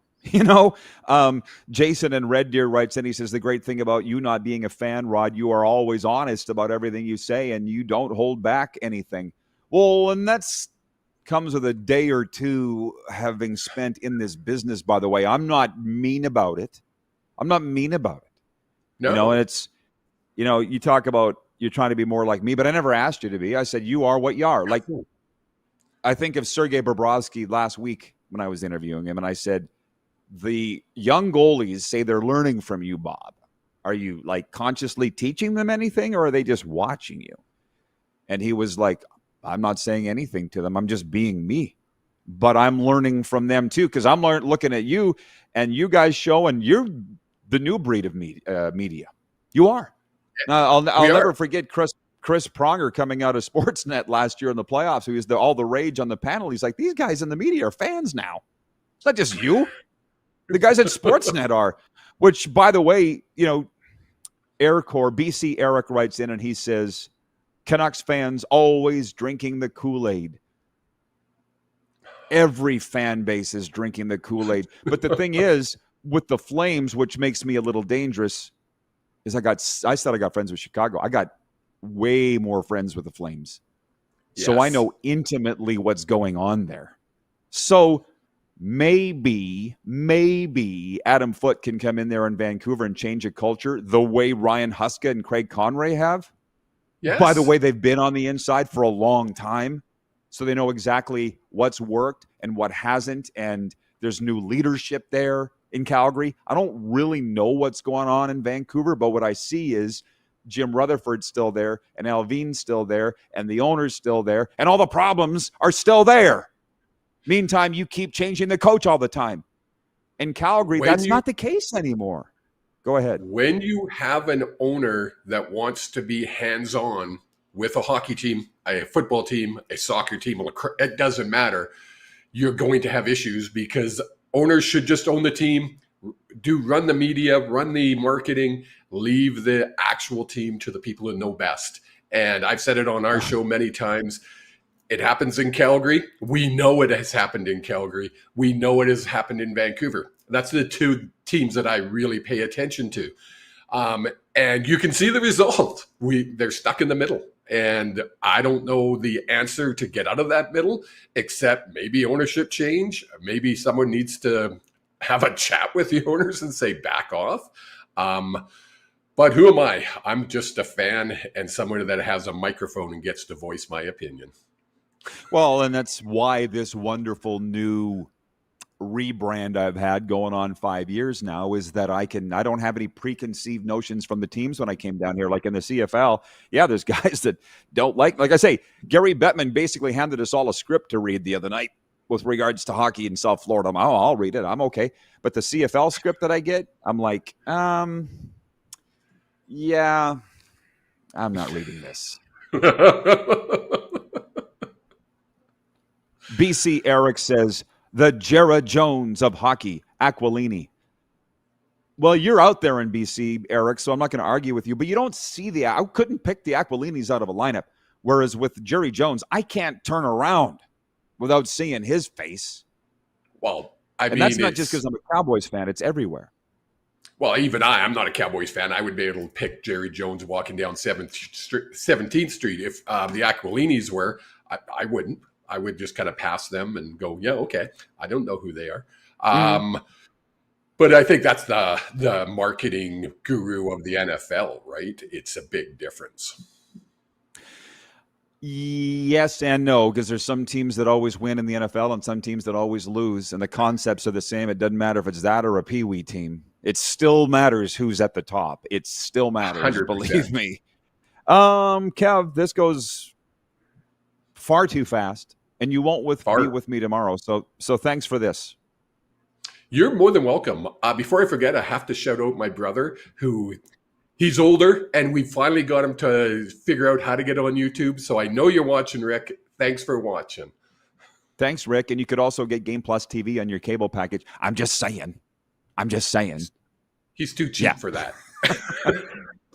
Jason in Red Deer writes in, he says, the great thing about you not being a fan, Rod, you are always honest about everything you say and you don't hold back anything. Well, and that's comes with a day or two having spent in this business, by the way. I'm not mean about it. No. And it's, you talk about you're trying to be more like me, but I never asked you to be. I said, you are what you are. Like, I think of Sergei Bobrovsky last week when I was interviewing him, and I said, the young goalies say they're learning from you, Bob. Are you like consciously teaching them anything, or are they just watching you? And he was like, I'm not saying anything to them. I'm just being me. But I'm learning from them too, because I'm looking at you, and you guys show, and you're the new breed of media. You are. I'll never forget Chris Pronger coming out of Sportsnet last year in the playoffs, who was all the rage on the panel. He's like, these guys in the media are fans now. It's not just you. The guys at Sportsnet are, which, by the way, BC Eric writes in and he says, Canucks fans always drinking the Kool-Aid. Every fan base is drinking the Kool-Aid. But the thing is, with the Flames, which makes me a little dangerous, is I said I got friends with Chicago. I got way more friends with the Flames. Yes. So I know intimately what's going on there. So maybe Adam Foote can come in there in Vancouver and change a culture the way Ryan Huska and Craig Conroy have. Yes. By the way, they've been on the inside for a long time, so they know exactly what's worked and what hasn't, and there's new leadership there in Calgary. I don't really know what's going on in Vancouver, but what I see is Jim Rutherford's still there, and Alvin's still there, and the owner's still there, and all the problems are still there. Meantime, you keep changing the coach all the time. In Calgary, that's not the case anymore. Go ahead. When you have an owner that wants to be hands-on with a hockey team, a football team, a soccer team, it doesn't matter, you're going to have issues because owners should just own the team, run the media, run the marketing, leave the actual team to the people who know best. And I've said it on our show many times. It happens in Calgary. We know it has happened in Calgary. We know it has happened in Vancouver. That's the two teams that I really pay attention to. And you can see the result. They're stuck in the middle. And I don't know the answer to get out of that middle, except maybe ownership change. Maybe someone needs to have a chat with the owners and say, back off. But who am I? I'm just a fan and someone that has a microphone and gets to voice my opinion. Well, and that's why this wonderful new rebrand I've had going on 5 years now is that I don't have any preconceived notions from the teams when I came down here. Like in the CFL, yeah, there's guys that don't like I say, Gary Bettman basically handed us all a script to read the other night with regards to hockey in South Florida. I'll read it. I'm okay. But the CFL script that I get, I'm like, yeah, I'm not reading this. BC Eric says, the Jera Jones of hockey, Aquilini. Well, you're out there in BC, Eric, so I'm not going to argue with you, but you don't see I couldn't pick the Aquilinis out of a lineup. Whereas with Jerry Jones, I can't turn around without seeing his face. Well, and that's not just because I'm a Cowboys fan. It's everywhere. Well, even I'm not a Cowboys fan. I would be able to pick Jerry Jones walking down 17th Street. If the Aquilinis were, I wouldn't. I would just kind of pass them and go, yeah, okay. I don't know who they are. But I think that's the marketing guru of the NFL, right? It's a big difference. Yes and no, because there's some teams that always win in the NFL and some teams that always lose, and the concepts are the same. It doesn't matter if it's that or a peewee team. It still matters who's at the top. It still matters, 100%. Believe me. Kev, this goes far too fast, and you won't be with me tomorrow. So thanks for this. You're more than welcome. Before I forget, I have to shout out my brother he's older, and we finally got him to figure out how to get on YouTube. So I know you're watching, Rick. Thanks for watching. Thanks, Rick. And you could also get Game Plus TV on your cable package. I'm just saying. He's too cheap for that.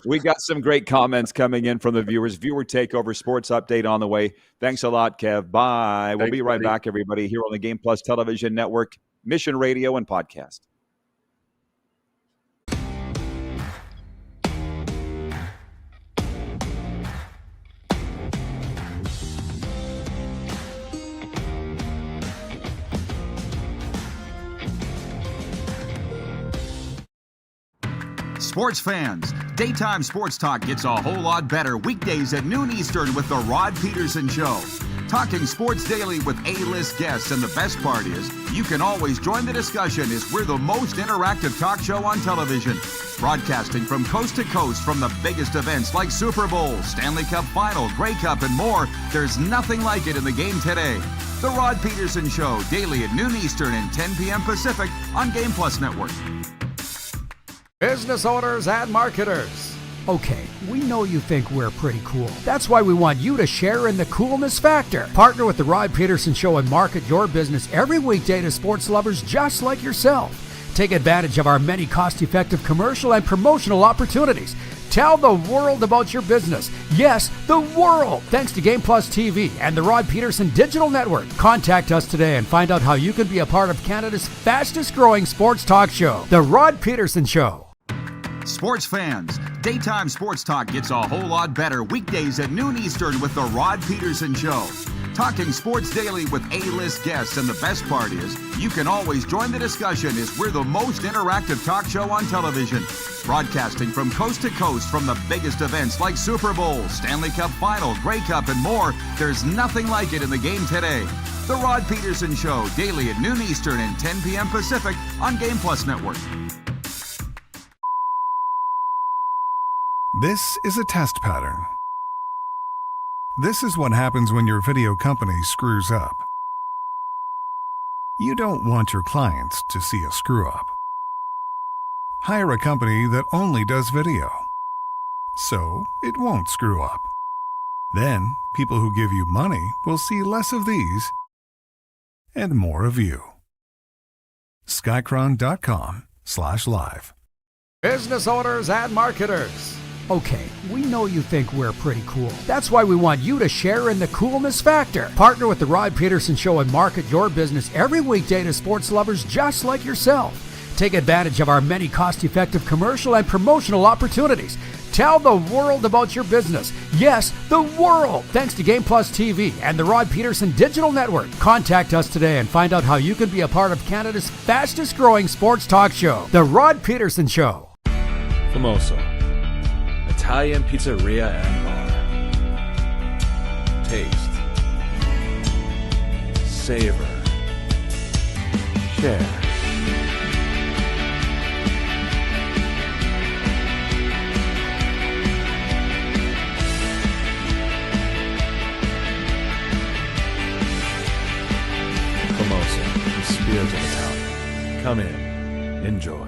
We got some great comments coming in from the viewers. Viewer Takeover Sports Update on the way. Thanks a lot, Kev. Bye. We'll be right back, everybody, here on the Game Plus Television Network, Mission Radio, and podcast. Sports fans, daytime sports talk gets a whole lot better weekdays at noon Eastern with The Rod Pedersen Show. Talking sports daily with A-list guests, and the best part is, you can always join the discussion as we're the most interactive talk show on television. Broadcasting from coast to coast from the biggest events like Super Bowl, Stanley Cup Final, Grey Cup, and more, there's nothing like it in the game today. The Rod Pedersen Show, daily at noon Eastern and 10 p.m. Pacific on Game Plus Network. Business owners and marketers. Okay, we know you think we're pretty cool. That's why we want you to share in the coolness factor. Partner with the Rod Pedersen Show and market your business every weekday to sports lovers just like yourself. Take advantage of our many cost-effective commercial and promotional opportunities. Tell the world about your business. Yes, the world. Thanks to Game Plus TV and the Rod Pedersen Digital Network. Contact us today and find out how you can be a part of Canada's fastest-growing sports talk show, The Rod Pedersen Show. Sports fans, daytime sports talk gets a whole lot better weekdays at noon Eastern with The Rod Pedersen Show. Talking sports daily with A-list guests, and the best part is, you can always join the discussion as we're the most interactive talk show on television. Broadcasting from coast to coast from the biggest events like Super Bowl, Stanley Cup Final, Grey Cup, and more, there's nothing like it in the game today. The Rod Pedersen Show, daily at noon Eastern and 10 p.m. Pacific on Game Plus Network. This is a test pattern. This is what happens when your video company screws up. You don't want your clients to see a screw up. Hire a company that only does video, so it won't screw up. Then, people who give you money will see less of these and more of you. Skycron.com/live. Business owners and marketers. Okay, we know you think we're pretty cool. That's why we want you to share in the coolness factor. Partner with the Rod Pedersen Show and market your business every weekday to sports lovers just like yourself. Take advantage of our many cost-effective commercial and promotional opportunities. Tell the world about your business. Yes, the world. Thanks to Game Plus TV and the Rod Pedersen Digital Network. Contact us today and find out how you can be a part of Canada's fastest-growing sports talk show, The Rod Pedersen Show. Famoso, Italian pizzeria and bar. Taste, savor, share. Famoso, the spirit of Italian. Come in, enjoy.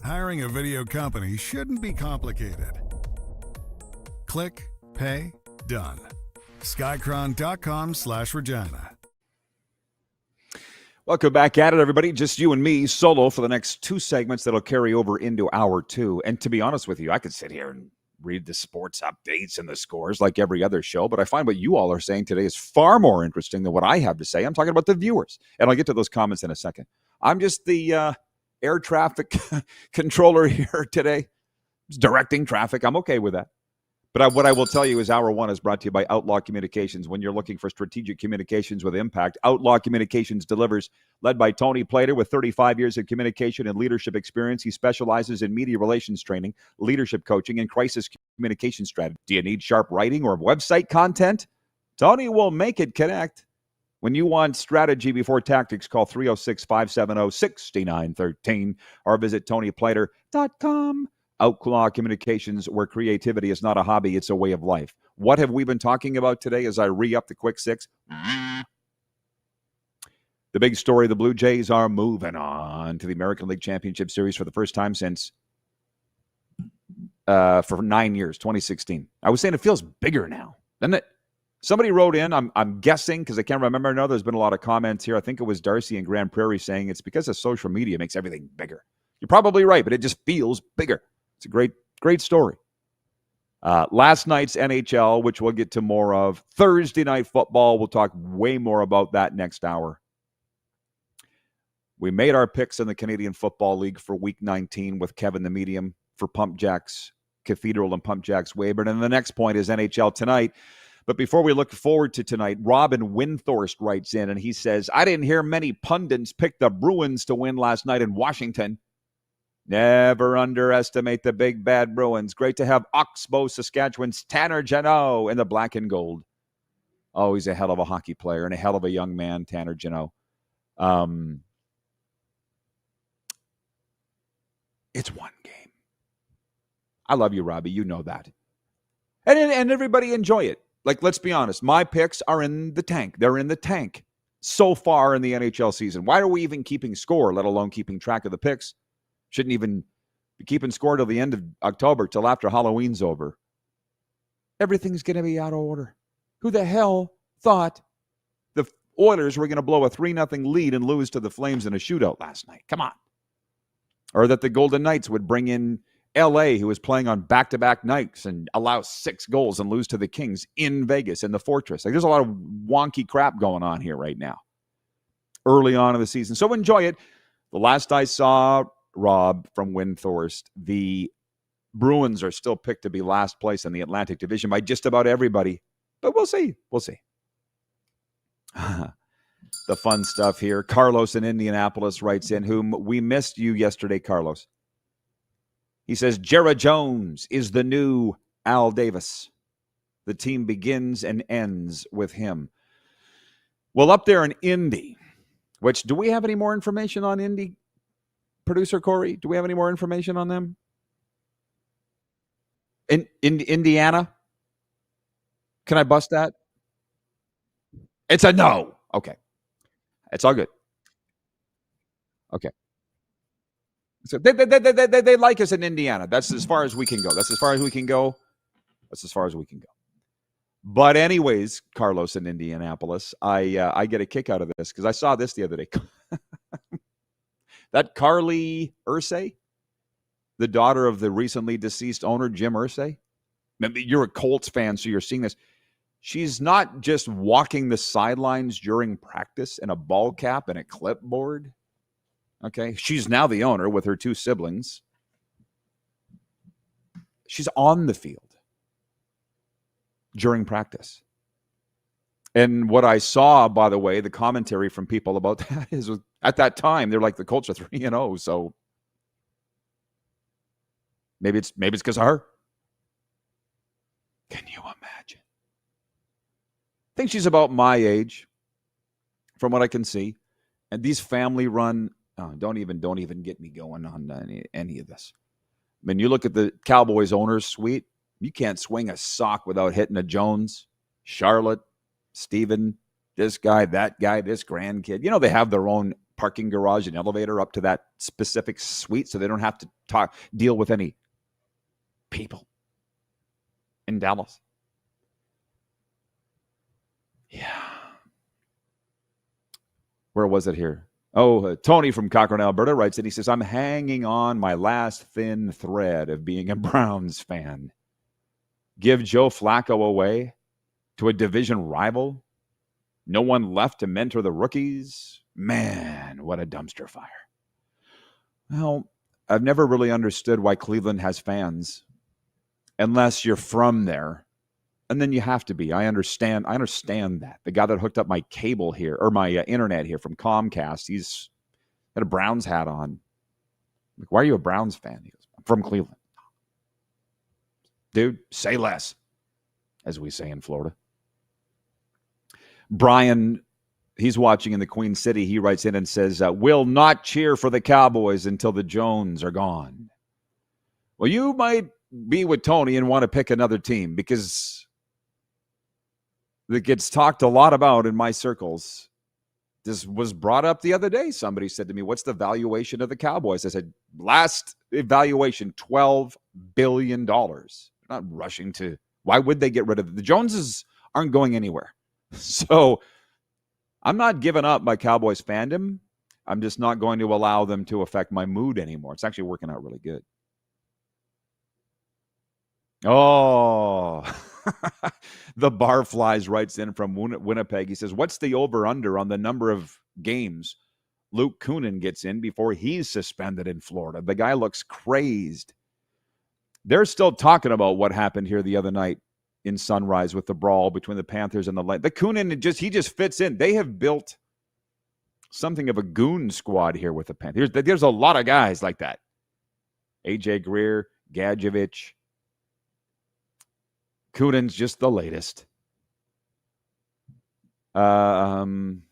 Hiring a video company shouldn't be complicated. Click, pay, done. Skycron.com/Regina. Welcome back at it, everybody. Just you and me solo for the next two segments that'll carry over into hour two. And to be honest with you, I could sit here and read the sports updates and the scores like every other show, but I find what you all are saying today is far more interesting than what I have to say. I'm talking about the viewers, and I'll get to those comments in a second. I'm just the air traffic controller here today. Just directing traffic. I'm okay with that. But what I will tell you is Hour 1 is brought to you by Outlaw Communications. When you're looking for strategic communications with impact, Outlaw Communications delivers. Led by Tony Plater with 35 years of communication and leadership experience. He specializes in media relations training, leadership coaching, and crisis communication strategy. Do you need sharp writing or website content? Tony will make it connect. When you want strategy before tactics, call 306-570-6913 or visit tonyplater.com. Outlaw Communications, where creativity is not a hobby, it's a way of life. What have we been talking about today as I re-up the quick six? The big story, the Blue Jays are moving on to the American League Championship Series for the first time since for 9 years, 2016. I was saying it feels bigger now, doesn't it? Somebody wrote in, I'm guessing, because I can't remember. I know there's been a lot of comments here. I think it was Darcy in Grand Prairie saying it's because of social media makes everything bigger. You're probably right, but it just feels bigger. It's a great story. Last night's NHL, which we'll get to more of. Thursday night football, we'll talk way more about that next hour. We made our picks in the Canadian Football League for Week 19 with Kevin the Medium for Pump Jacks Cathedral and Pump Jacks Weyburn. And the next point is NHL tonight. But before we look forward to tonight, Robin Windthorst writes in and he says, I didn't hear many pundits pick the Bruins to win last night in Washington. Never underestimate the big bad Bruins. Great to have Oxbow, Saskatchewan's Tanner Jeannot in the black and gold. Oh, he's a hell of a hockey player and a hell of a young man, Tanner Jeannot. It's one game. I love you, Robbie. You know that. And everybody enjoy it. Like, let's be honest. My picks are in the tank. They're in the tank so far in the NHL season. Why are we even keeping score, let alone keeping track of the picks? Shouldn't even be keeping score till the end of October, till after Halloween's over. Everything's going to be out of order. Who the hell thought the Oilers were going to blow a 3-0 lead and lose to the Flames in a shootout last night? Come on. Or that the Golden Knights would bring in L.A., who was playing on back-to-back nights, and allow 6 goals and lose to the Kings in Vegas, in the Fortress. Like, there's a lot of wonky crap going on here right now, early on in the season. So enjoy it. The last I saw, Rob from Windthorst, the Bruins are still picked to be last place in the Atlantic Division by just about everybody. But we'll see. We'll see. The fun stuff here. Carlos in Indianapolis writes in, whom we missed you yesterday, Carlos. He says, Jared Jones is the new Al Davis. The team begins and ends with him. Well, up there in Indy, which, do we have any more information on Indy? Producer Corey, do we have any more information on them? In Indiana? Can I bust that? It's a no. Okay. It's all good. Okay. So they like us in Indiana. That's as far as we can go. That's as far as we can go. That's as far as we can go. But anyways, Carlos in Indianapolis, I get a kick out of this because I saw this the other day. That Carly Ursay, the daughter of the recently deceased owner, Jim Irsay. Maybe you're a Colts fan, so you're seeing this. She's not just walking the sidelines during practice in a ball cap and a clipboard. Okay, she's now the owner with her 2 siblings. She's on the field during practice. And what I saw, by the way, the commentary from people about that is, at that time, they're like, the Colts are 3-0, so maybe it's because of her. Can you imagine? I think she's about my age, from what I can see. And these family-run, don't even get me going on any of this. I mean, you look at the Cowboys owner's suite, you can't swing a sock without hitting a Jones, Charlotte, Steven, this guy, that guy, this grandkid. You know, they have their own parking garage and elevator up to that specific suite, so they don't have to deal with any people in Dallas. Yeah. Where was it here? Oh, Tony from Cochrane, Alberta writes in. He says, I'm hanging on my last thin thread of being a Browns fan. Give Joe Flacco away to a division rival? No one left to mentor the rookies? Man, what a dumpster fire. Well, I've never really understood why Cleveland has fans. unless you're from there. And then you have to be. I understand that. The guy that hooked up my cable here, or my internet here from Comcast, he's had a Browns hat on. Like, why are you a Browns fan? He goes, I'm from Cleveland. Dude, say less, as we say in Florida. Brian, he's watching in the Queen City. He writes in and says, will not cheer for the Cowboys until the Jones are gone. Well, you might be with Tony and want to pick another team, because that gets talked a lot about in my circles. This was brought up the other day. Somebody said to me, what's the valuation of the Cowboys? I said, last evaluation, $12 billion. They're not rushing to. Why would they get rid of it? The Joneses aren't going anywhere. So I'm not giving up my Cowboys fandom. I'm just not going to allow them to affect my mood anymore. It's actually working out really good. Oh, the Barflies writes in from Winnipeg. He says, what's the over-under on the number of games Luke Kunin gets in before he's suspended in Florida? The guy looks crazed. They're still talking about what happened here the other night in Sunrise with the brawl between the Panthers and the Lightning. The Kunin, he just fits in. They have built something of a goon squad here with the Panthers. There's a lot of guys like that. AJ Greer, Gadjevich. Kunin's just the latest. Brian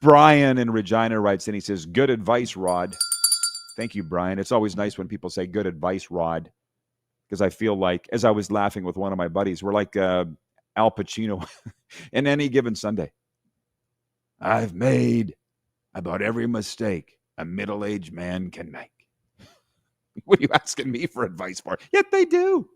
in Regina writes in. He says, good advice, Rod. Thank you, Brian. It's always nice when people say good advice, Rod, because I feel like, as I was laughing with one of my buddies, we're like Al Pacino in Any Given Sunday. I've made about every mistake a middle-aged man can make. What are you asking me for advice for? Yet they do.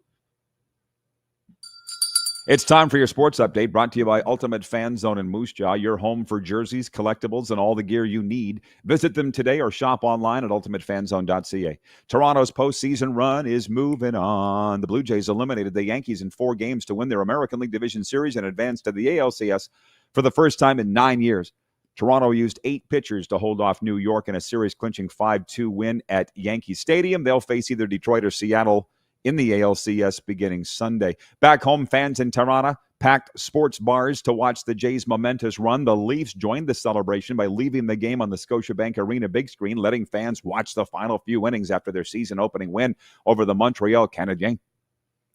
It's time for your sports update, brought to you by Ultimate Fan Zone in Moose Jaw, your home for jerseys, collectibles, and all the gear you need. Visit them today or shop online at ultimatefanzone.ca. Toronto's postseason run is moving on. The Blue Jays eliminated the Yankees in 4 games to win their American League Division Series and advance to the ALCS for the first time in 9 years. Toronto used 8 pitchers to hold off New York in a series-clinching 5-2 win at Yankee Stadium. They'll face either Detroit or Seattle in the ALCS beginning Sunday. Back home, fans in Toronto packed sports bars to watch the Jays' momentous run. The Leafs joined the celebration by leaving the game on the Scotiabank Arena big screen, letting fans watch the final few innings after their season-opening win over the Montreal Canadiens.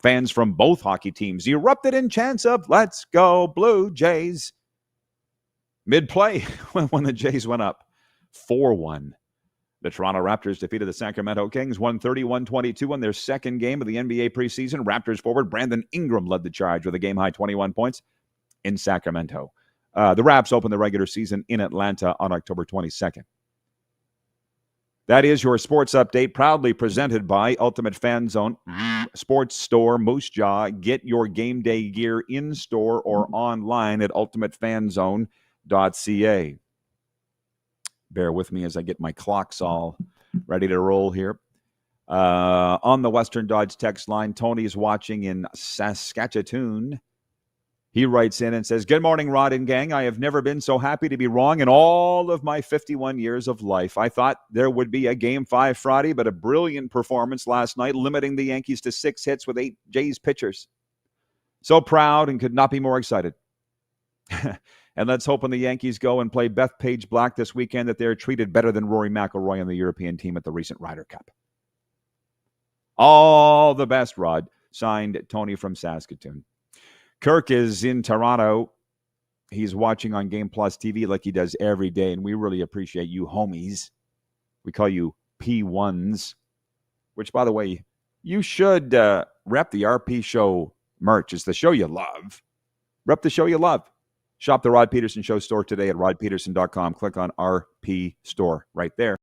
Fans from both hockey teams erupted in chants of "Let's go Blue Jays" mid-play when the Jays went up 4-1. The Toronto Raptors defeated the Sacramento Kings 130-122 in their second game of the NBA preseason. Raptors forward Brandon Ingram led the charge with a game-high 21 points in Sacramento. The Raps opened the regular season in Atlanta on October 22nd. That is your sports update, proudly presented by Ultimate Fan Zone Sports Store, Moose Jaw. Get your game day gear in-store or online at ultimatefanzone.ca. Bear with me as I get my clocks all ready to roll here. On the Western Dodge text line, Tony's watching in Saskatchewan. He writes in and says, good morning, Rod and gang. I have never been so happy to be wrong in all of my 51 years of life. I thought there would be a Game 5 Friday, but a brilliant performance last night, limiting the Yankees to 6 hits with 8 Jays pitchers. So proud and could not be more excited. And let's hope when the Yankees go and play Bethpage Black this weekend that they're treated better than Rory McIlroy and the European team at the recent Ryder Cup. All the best, Rod. Signed, Tony from Saskatoon. Kirk is in Toronto. He's watching on Game Plus TV like he does every day, and we really appreciate you homies. We call you P1s, which, by the way, you should rep the RP Show merch. It's the show you love. Rep the show you love. Shop the Rod Pedersen Show store today at rodpeterson.com. Click on RP Store right there.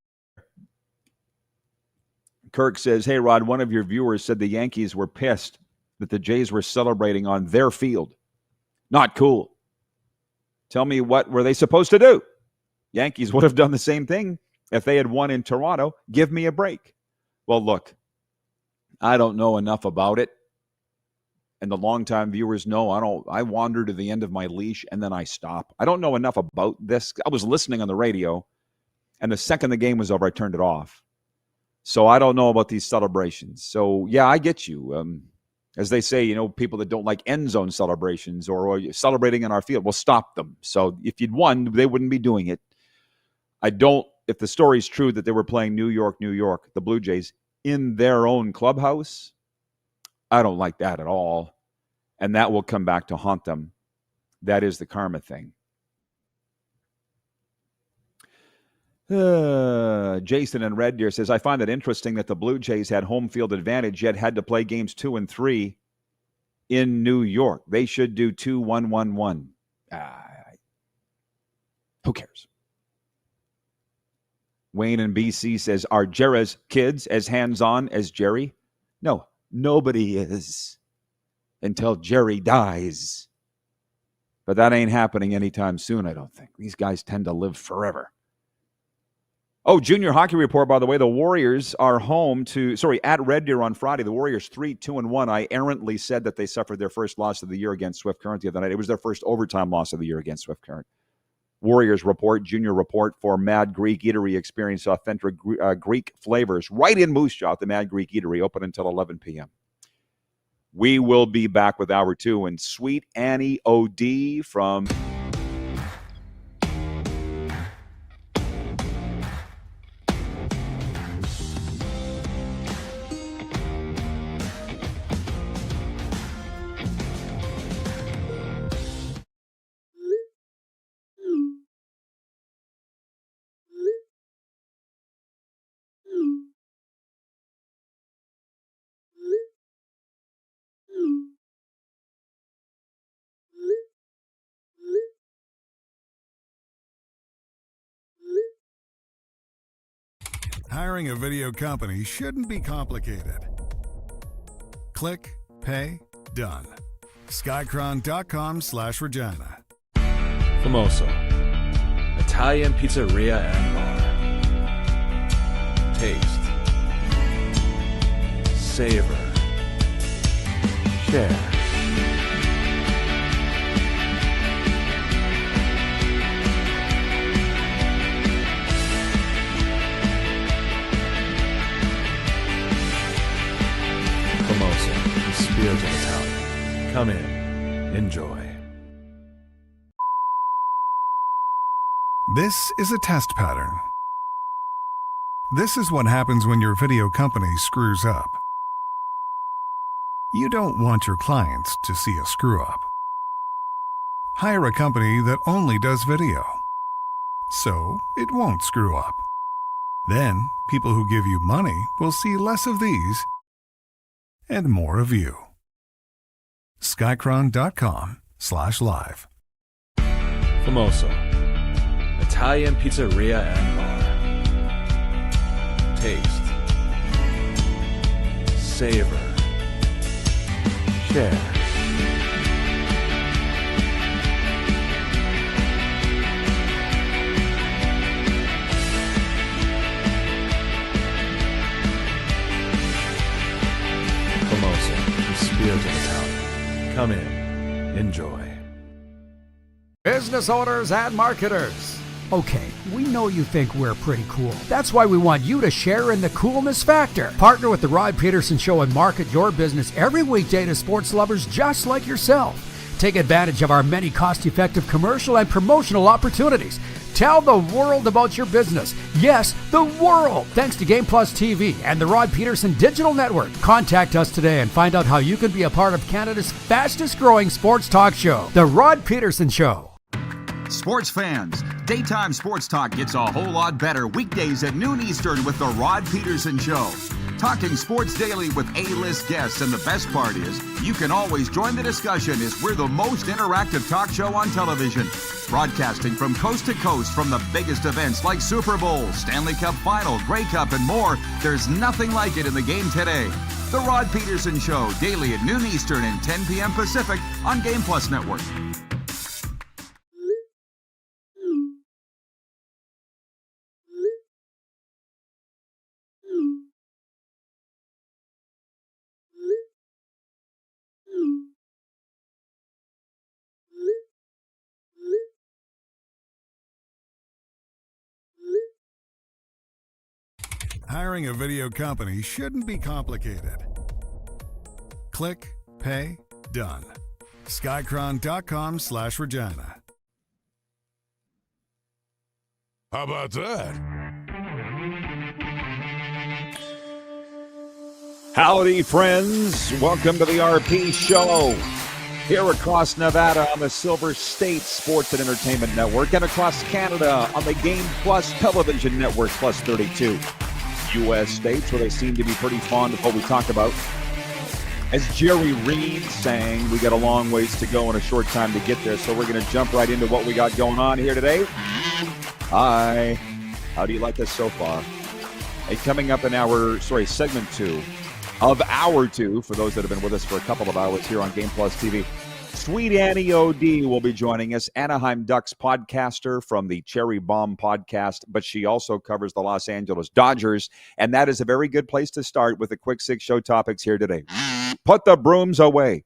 Kirk says, hey, Rod, one of your viewers said the Yankees were pissed that the Jays were celebrating on their field. Not cool. Tell me, what were they supposed to do? Yankees would have done the same thing if they had won in Toronto. Give me a break. Well, look, I don't know enough about it. And the longtime viewers know I wander to the end of my leash and then I stop. I don't know enough about this. I was listening on the radio, and the second the game was over, I turned it off. So I don't know about these celebrations. So, yeah, I get you. As they say, people that don't like end zone celebrations or celebrating in our field, we'll stop them. So if you'd won, they wouldn't be doing it. If the story's true that they were playing New York, the Blue Jays, in their own clubhouse, I don't like that at all. And that will come back to haunt them. That is the karma thing. Jason in Red Deer says, I find it interesting that the Blue Jays had home field advantage, yet had to play games 2 and 3 in New York. They should do 2-1-1-1. Who cares? Wayne in BC says, are Jerry's kids as hands-on as Jerry? No, nobody is until Jerry dies. But that ain't happening anytime soon, I don't think. These guys tend to live forever. Oh, junior hockey report, by the way. The Warriors are at Red Deer on Friday. The Warriors 3-2-1. I errantly said that they suffered their first loss of the year against Swift Current the other night. It was their first overtime loss of the year against Swift Current. Warriors report, junior report for Mad Greek Eatery. Experience authentic Greek flavors right in Moose Jaw at the Mad Greek Eatery, open until 11 p.m. We will be back with Hour 2 and Sweet Annie O.D. from... Hiring a video company shouldn't be complicated. Click, pay, done. Skycron.com/Regina. Famoso, Italian pizzeria and bar. Taste, savor, share. Famoso, the spirit of Italian. Come in, enjoy. This is a test pattern. This is what happens when your video company screws up. You don't want your clients to see a screw-up. Hire a company that only does video, so it won't screw up. Then, people who give you money will see less of these and more of you. Skycron.com/live. Famoso, Italian pizzeria and bar. Taste, savor, share. Famoso, the spirit of Italian. Come in, enjoy. Business owners and marketers. Okay, we know you think we're pretty cool. That's why we want you to share in the coolness factor. Partner with the Rod Pedersen Show and market your business every weekday to sports lovers just like yourself. Take advantage of our many cost-effective commercial and promotional opportunities. Tell the world about your business. Yes, the world. Thanks to Game Plus TV and the Rod Pedersen Digital Network. Contact us today and find out how you can be a part of Canada's fastest growing sports talk show, The Rod Pedersen Show. Sports fans, daytime sports talk gets a whole lot better weekdays at noon Eastern with the Rod Pedersen Show. Talking sports daily with A-list guests, and the best part is, you can always join the discussion as we're the most interactive talk show on television. Broadcasting from coast to coast from the biggest events like Super Bowl, Stanley Cup Final, Grey Cup, and more, there's nothing like it in the game today. The Rod Pedersen Show, daily at noon Eastern and 10 p.m. Pacific on Game Plus Network. Hiring a video company shouldn't be complicated. Click, pay, done. Skycron.com/Regina. How about that? Howdy, friends. Welcome to the RP Show. Here across Nevada on the Silver State Sports and Entertainment Network, and across Canada on the Game Plus Television Network, plus 32 U.S. states, where they seem to be pretty fond of what we talk about. As Jerry Reed sang, we got a long ways to go and a short time to get there, so we're going to jump right into what we got going on here today. Hi. How do you like us so far? Hey, coming up in segment 2 of hour 2, for those that have been with us for a couple of hours here on Game Plus TV. Sweet Annie O.D. will be joining us, Anaheim Ducks podcaster from the Cherry Bomb podcast, but she also covers the Los Angeles Dodgers, and that is a very good place to start with the quick 6 show topics here today. Put the brooms away.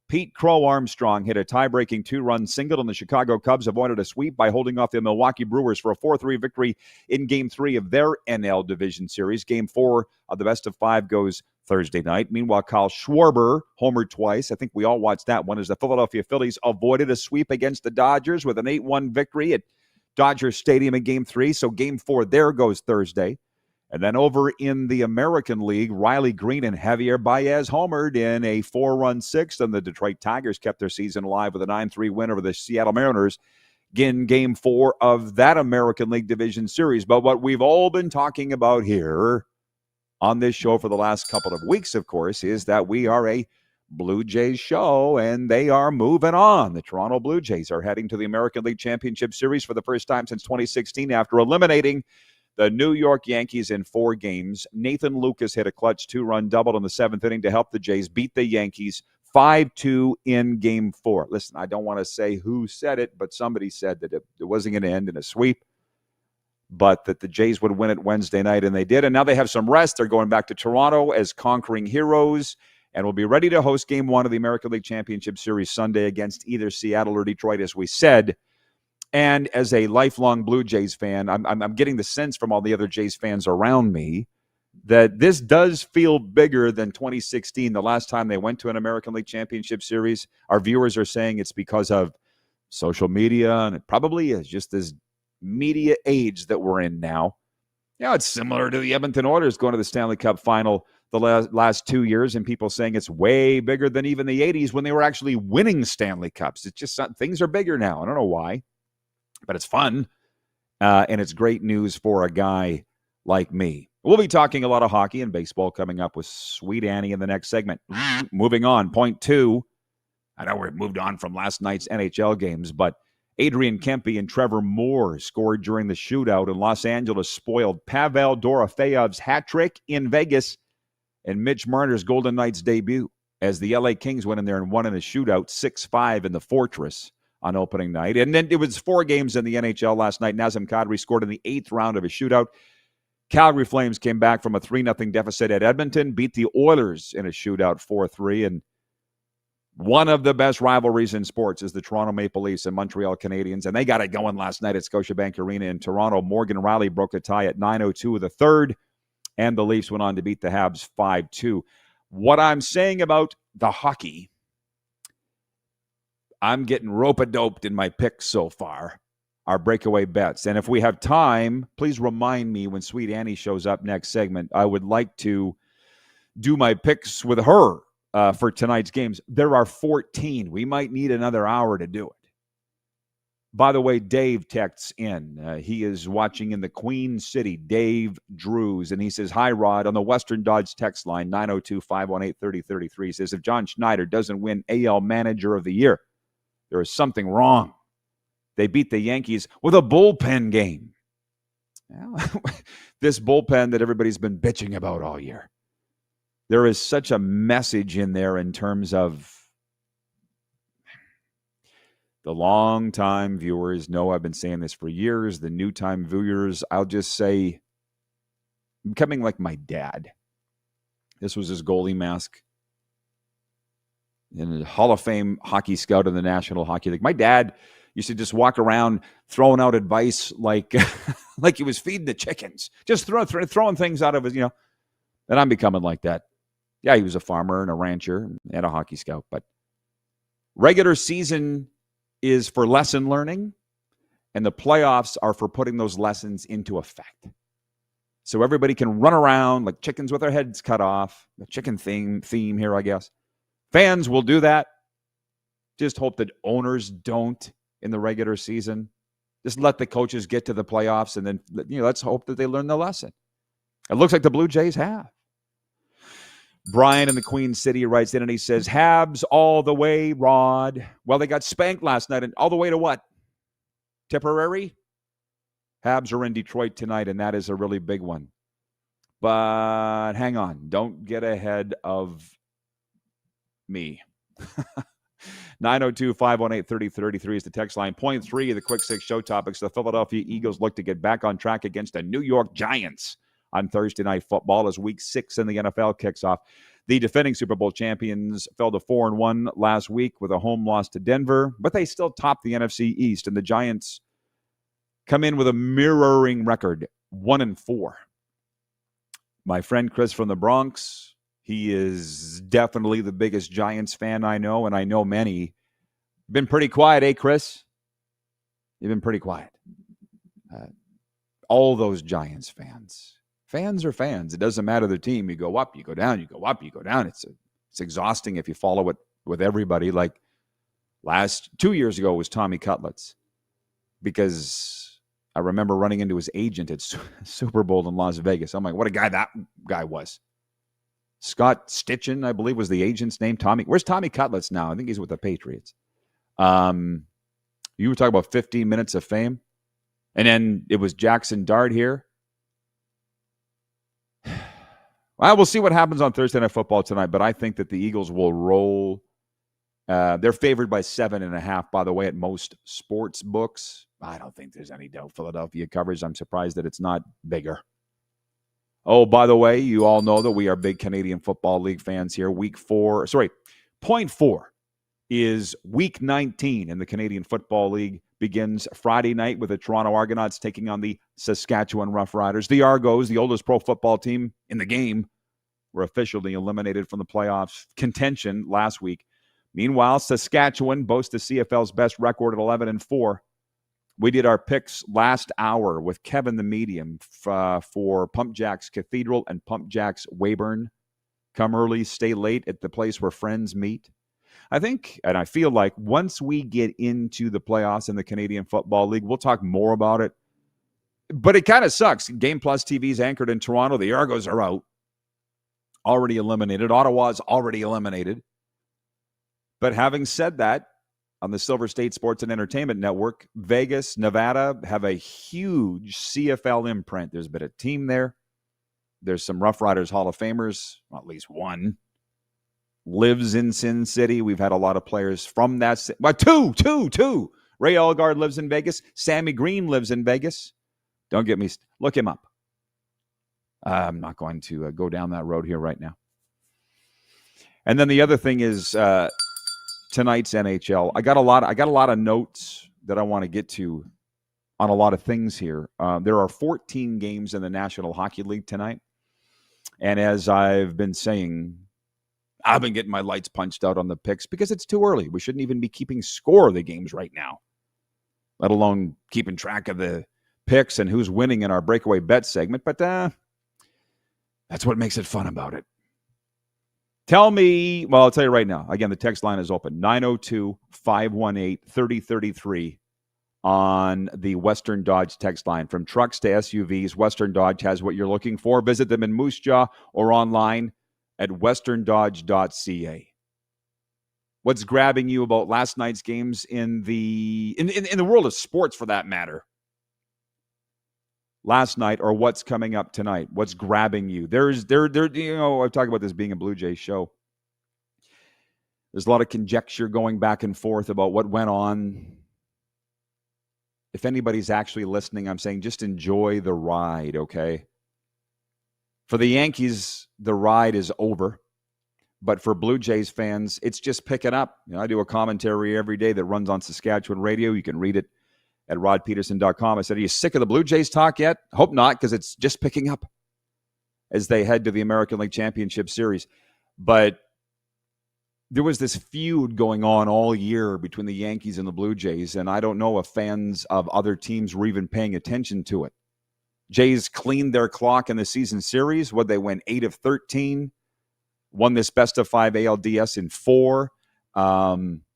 Pete Crow Armstrong hit a tie-breaking 2-run single, and the Chicago Cubs avoided a sweep by holding off the Milwaukee Brewers for a 4-3 victory in Game 3 of their NL Division Series. Game 4 of the best-of-5 goes Thursday night. Meanwhile, Kyle Schwarber homered twice. I think we all watched that one as the Philadelphia Phillies avoided a sweep against the Dodgers with an 8-1 victory at Dodger Stadium in Game 3. So Game 4 there goes Thursday. And then over in the American League, Riley Green and Javier Baez homered in a 4-run sixth, and the Detroit Tigers kept their season alive with a 9-3 win over the Seattle Mariners in Game 4 of that American League Division Series. But what we've all been talking about here on this show for the last couple of weeks, of course, is that we are a Blue Jays show, and they are moving on. The Toronto Blue Jays are heading to the American League Championship Series for the first time since 2016 after eliminating the New York Yankees in 4 games. Nathan Lucas hit a clutch 2-run double in the 7th inning to help the Jays beat the Yankees 5-2 in Game 4. Listen, I don't want to say who said it, but somebody said that it wasn't going to end in a sweep, but that the Jays would win it Wednesday night, and they did. And now they have some rest. They're going back to Toronto as conquering heroes and will be ready to host Game 1 of the American League Championship Series Sunday against either Seattle or Detroit, as we said. And as a lifelong Blue Jays fan, I'm getting the sense from all the other Jays fans around me that this does feel bigger than 2016, the last time they went to an American League Championship Series. Our viewers are saying it's because of social media, and it probably is just this media age that we're in now. You know, it's similar to the Edmonton Oilers going to the Stanley Cup final the last 2 years, and people saying it's way bigger than even the 80s when they were actually winning Stanley Cups. It's just things are bigger now. I don't know why, but it's fun, and it's great news for a guy like me. We'll be talking a lot of hockey and baseball coming up with Sweet Annie in the next segment. Moving on, point 2. I know we've moved on from last night's NHL games, but Adrian Kempe and Trevor Moore scored during the shootout, and Los Angeles spoiled Pavel Dorofeyev's hat trick in Vegas and Mitch Marner's Golden Knights debut as the LA Kings went in there and won in a shootout 6-5 in the Fortress on opening night. And then it was 4 games in the NHL last night. Nazem Kadri scored in the 8th round of a shootout. Calgary Flames came back from a 3-0 deficit at Edmonton, beat the Oilers in a shootout 4-3, and one of the best rivalries in sports is the Toronto Maple Leafs and Montreal Canadiens, and they got it going last night at Scotiabank Arena in Toronto. Morgan Riley broke a tie at 9:02 of the third, and the Leafs went on to beat the Habs 5-2. What I'm saying about the hockey, I'm getting rope-a-doped in my picks so far, our breakaway bets. And if we have time, please remind me when Sweet Annie shows up next segment. I would like to do my picks with her for tonight's games. There are 14. We might need another hour to do it. By the way, Dave texts in. He is watching in the Queen City, Dave Drews, and he says, "Hi, Rod." On the Western Dodge text line, 902-518-3033, he says, if John Schneider doesn't win AL Manager of the Year, there is something wrong. They beat the Yankees with a bullpen game. Well, this bullpen that everybody's been bitching about all year. There is such a message in there in terms of the long-time viewers know I've been saying this for years. The new-time viewers, I'll just say, becoming like my dad. This was his goalie mask. And a Hall of Fame hockey scout in the National Hockey League. My dad used to just walk around throwing out advice like like he was feeding the chickens, just throwing things out of his, and I'm becoming like that. Yeah, he was a farmer and a rancher and a hockey scout, but regular season is for lesson learning, and the playoffs are for putting those lessons into effect. So everybody can run around like chickens with their heads cut off. The chicken theme here, I guess. Fans will do that. Just hope that owners don't in the regular season. Just let the coaches get to the playoffs, and then let's hope that they learn the lesson. It looks like the Blue Jays have. Brian in the Queen City writes in and he says, Habs all the way, Rod. Well, they got spanked last night, and all the way to what? Tipperary? Habs are in Detroit tonight, and that is a really big one. But hang on. Don't get ahead of me. 902-518-3033 is the text line. Point 3 of the Quick Six show topics. The Philadelphia Eagles look to get back on track against the New York Giants on Thursday Night Football as Week 6 in the NFL kicks off. The defending Super Bowl champions fell to 4-1 last week with a home loss to Denver, but they still top the NFC East, and the Giants come in with a mirroring record, 1-4. My friend Chris from the Bronx, he is definitely the biggest Giants fan I know, and I know many. Been pretty quiet, eh, Chris? You've been pretty quiet. All those Giants fans. Fans are fans. It doesn't matter the team. You go up, you go down, you go up, you go down. It's exhausting if you follow it with everybody. Like 2 years ago was Tommy Cutlets, because I remember running into his agent at Super Bowl in Las Vegas. I'm like, what a guy that guy was. Scott Stitchen, I believe, was the agent's name. Tommy. Where's Tommy Cutlets now? I think he's with the Patriots. You were talking about 15 minutes of fame. And then it was Jackson Dart here. Well, we'll see what happens on Thursday Night Football tonight, but I think that the Eagles will roll. They're favored by 7.5, by the way, at most sports books. I don't think there's any doubt Philadelphia covers. I'm surprised that it's not bigger. Oh, by the way, you all know that we are big Canadian Football League fans here. Point 4 is Week 19 in the Canadian Football League. Begins Friday night with the Toronto Argonauts taking on the Saskatchewan Roughriders. The Argos, the oldest pro football team in the game, were officially eliminated from the playoffs contention last week. Meanwhile, Saskatchewan boasts the CFL's best record at 11-4. We did our picks last hour with Kevin the Medium for Pump Jacks Cathedral and Pump Jacks Weyburn. Come early, stay late at the place where friends meet. I think, and I feel like once we get into the playoffs in the Canadian Football League, we'll talk more about it. But it kind of sucks. Game Plus TV's anchored in Toronto. The Argos are out. Already eliminated. Ottawa's already eliminated. But having said that, on the Silver State Sports and Entertainment Network, Vegas, Nevada have a huge CFL imprint. There's been a team there. There's some Rough Riders Hall of Famers, well, at least one. Lives in Sin City. We've had a lot of players from that. Well, two. Ray Allgaard lives in Vegas. Sammy Green lives in Vegas. Don't get me. Look him up. I'm not going to go down that road here right now. And then the other thing is tonight's NHL. I got a lot of notes that I want to get to on a lot of things here. There are 14 games in the National Hockey League tonight, and as I've been saying, I've been getting my lights punched out on the picks because it's too early. We shouldn't even be keeping score of the games right now, let alone keeping track of the picks and who's winning in our breakaway bet segment. But that's what makes it fun about it. Tell me, well, I'll tell you right now. Again, the text line is open, 902-518-3033 on the Western Dodge text line. From trucks to SUVs, Western Dodge has what you're looking for. Visit them in Moose Jaw or online at westerndodge.ca. What's grabbing you about last night's games in the world of sports, for that matter? Last night, or what's coming up tonight? What's grabbing you? I've talked about this being a Blue Jays show. There's a lot of conjecture going back and forth about what went on. If anybody's actually listening, I'm saying just enjoy the ride, okay? For the Yankees, the ride is over. But for Blue Jays fans, it's just picking up. I do a commentary every day that runs on Saskatchewan radio. You can read it at rodpeterson.com. I said, are you sick of the Blue Jays talk yet? Hope not, because it's just picking up as they head to the American League Championship Series. But there was this feud going on all year between the Yankees and the Blue Jays, and I don't know if fans of other teams were even paying attention to it. Jays cleaned their clock in the season series. They went 8 of 13, won this best-of-5 ALDS in 4.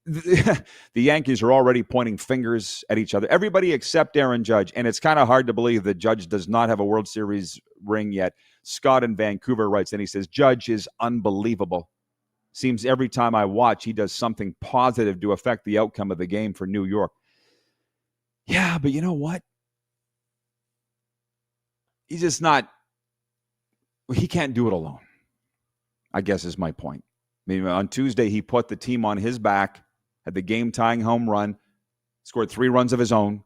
The Yankees are already pointing fingers at each other. Everybody except Aaron Judge, and it's kind of hard to believe that Judge does not have a World Series ring yet. Scott in Vancouver writes, and he says, Judge is unbelievable. Seems every time I watch, he does something positive to affect the outcome of the game for New York. Yeah, but you know what? He's just not, he can't do it alone, I guess is my point. I mean, on Tuesday, he put the team on his back, had the game-tying home run, scored 3 runs of his own,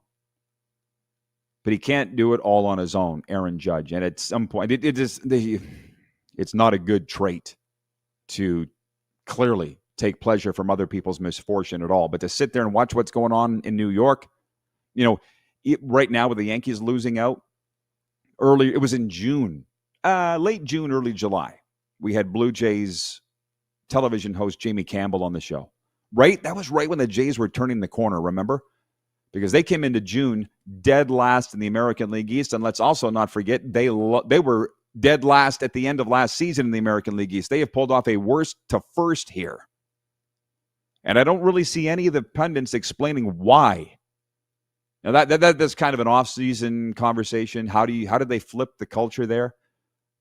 but he can't do it all on his own, Aaron Judge. And at some point, it's not a good trait to clearly take pleasure from other people's misfortune at all. But to sit there and watch what's going on in New York, right now with the Yankees losing out, earlier, it was in June, late June, early July, we had Blue Jays television host Jamie Campbell on the show. Right? That was right when the Jays were turning the corner, remember? Because they came into June dead last in the American League East, and let's also not forget, they were dead last at the end of last season in the American League East. They have pulled off a worst to first here. And I don't really see any of the pundits explaining why. Now that's kind of an off-season conversation. How did they flip the culture there?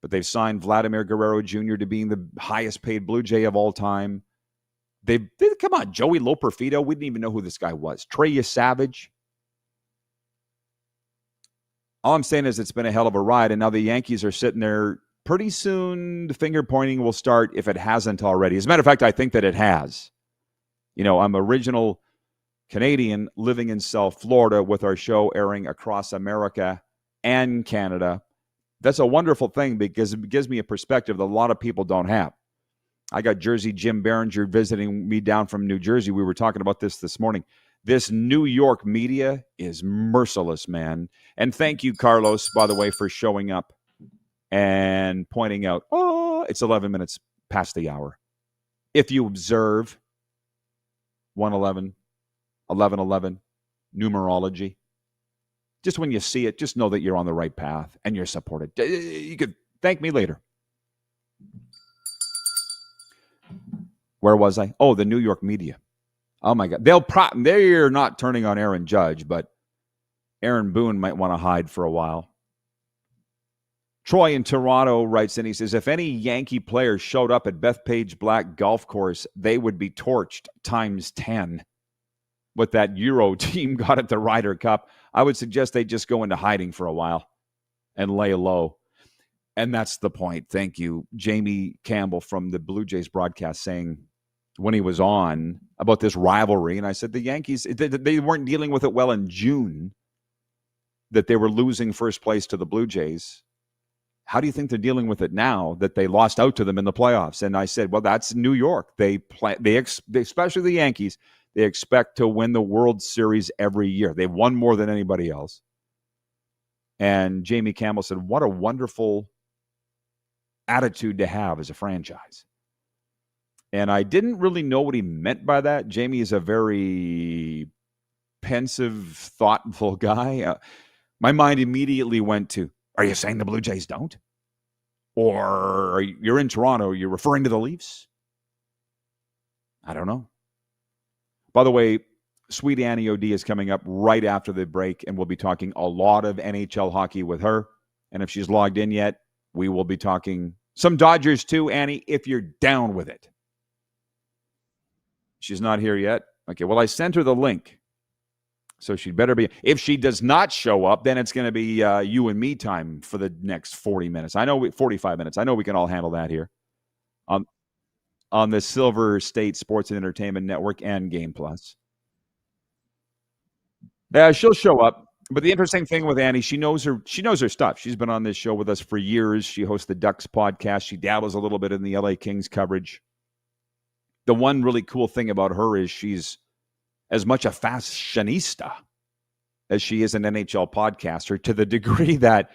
But they've signed Vladimir Guerrero Jr. to being the highest-paid Blue Jay of all time. They come on, Joey Loperfido. We didn't even know who this guy was. Trey Savage. All I'm saying is it's been a hell of a ride, and now the Yankees are sitting there. Pretty soon, the finger-pointing will start if it hasn't already. As a matter of fact, I think that it has. I'm original Canadian living in South Florida with our show airing across America and Canada. That's a wonderful thing because it gives me a perspective that a lot of people don't have. I got Jersey Jim Behringer visiting me down from New Jersey. We were talking about this morning. This New York media is merciless, man. And thank you, Carlos, by the way, for showing up and pointing out, it's 11 minutes past the hour. If you observe 111, 1111, numerology, just when you see it, just know that you're on the right path and you're supported. You could thank me later. Where was I? Oh, the New York media. Oh, my God. They're not turning on Aaron Judge, but Aaron Boone might want to hide for a while. Troy in Toronto writes in, he says, if any Yankee players showed up at Bethpage Black Golf Course, they would be torched times 10. What that Euro team got at the Ryder Cup, I would suggest they just go into hiding for a while and lay low. And that's the point. Thank you, Jamie Campbell from the Blue Jays broadcast, saying when he was on about this rivalry, and I said the Yankees, they weren't dealing with it well in June, that they were losing first place to the Blue Jays. How do you think they're dealing with it now that they lost out to them in the playoffs? And I said, well, that's New York. They especially the Yankees, they expect to win the World Series every year. They've won more than anybody else. And Jamie Campbell said, what a wonderful attitude to have as a franchise. And I didn't really know what he meant by that. Jamie is a very pensive, thoughtful guy. My mind immediately went to, are you saying the Blue Jays don't? Or you're in Toronto, you're referring to the Leafs? I don't know. By the way, Sweet Annie OD is coming up right after the break, and we'll be talking a lot of NHL hockey with her. And if she's logged in yet, we will be talking some Dodgers too, Annie, if you're down with it. She's not here yet. Okay, well, I sent her the link. So she'd better be. If she does not show up, then it's going to be you and me time for the next 40 minutes. 45 minutes. I know we can all handle that here on the Silver State Sports and Entertainment Network and Game Plus. Yeah, she'll show up. But the interesting thing with Annie, she knows her stuff. She's been on this show with us for years. She hosts the Ducks podcast. She dabbles a little bit in the LA Kings coverage. The one really cool thing about her is she's as much a fashionista as she is an NHL podcaster, to the degree that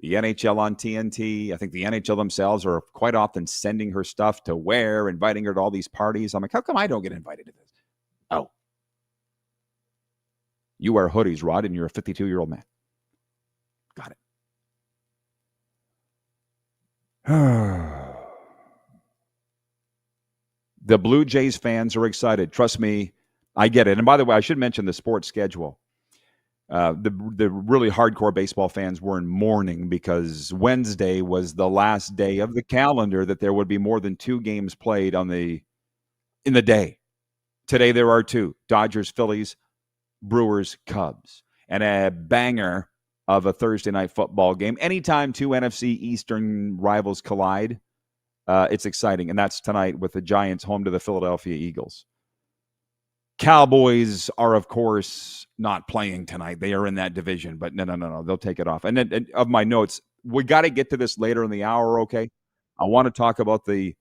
the NHL on TNT, I think the NHL themselves are quite often sending her stuff to wear, inviting her to all these parties. I'm like, how come I don't get invited to this? Oh. You wear hoodies, Rod, and you're a 52-year-old man. Got it. The Blue Jays fans are excited. Trust me, I get it. And by the way, I should mention the sports schedule. The really hardcore baseball fans were in mourning because Wednesday was the last day of the calendar that there would be more than 2 games played in the day. Today there are 2: Dodgers, Phillies, Brewers, Cubs, and a banger of a Thursday night football game. Anytime 2 NFC Eastern rivals collide, it's exciting, and that's tonight with the Giants home to the Philadelphia Eagles. Cowboys are, of course, not playing tonight. They are in that division, but no. They'll take it off. And then, and of my notes, we got to get to this later in the hour, okay? I want to talk about the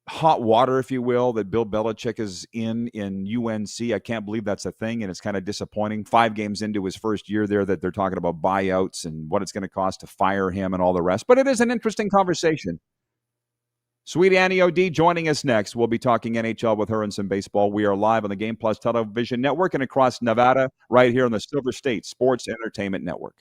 hot water, if you will, that Bill Belichick is in UNC. I can't believe that's a thing, and it's kind of disappointing. 5 games into his first year there that they're talking about buyouts and what it's going to cost to fire him and all the rest. But it is an interesting conversation. Sweet Annie O.D. joining us next. We'll be talking NHL with her and some baseball. We are live on the Game Plus Television Network and across Nevada, right here on the Silver State Sports Entertainment Network.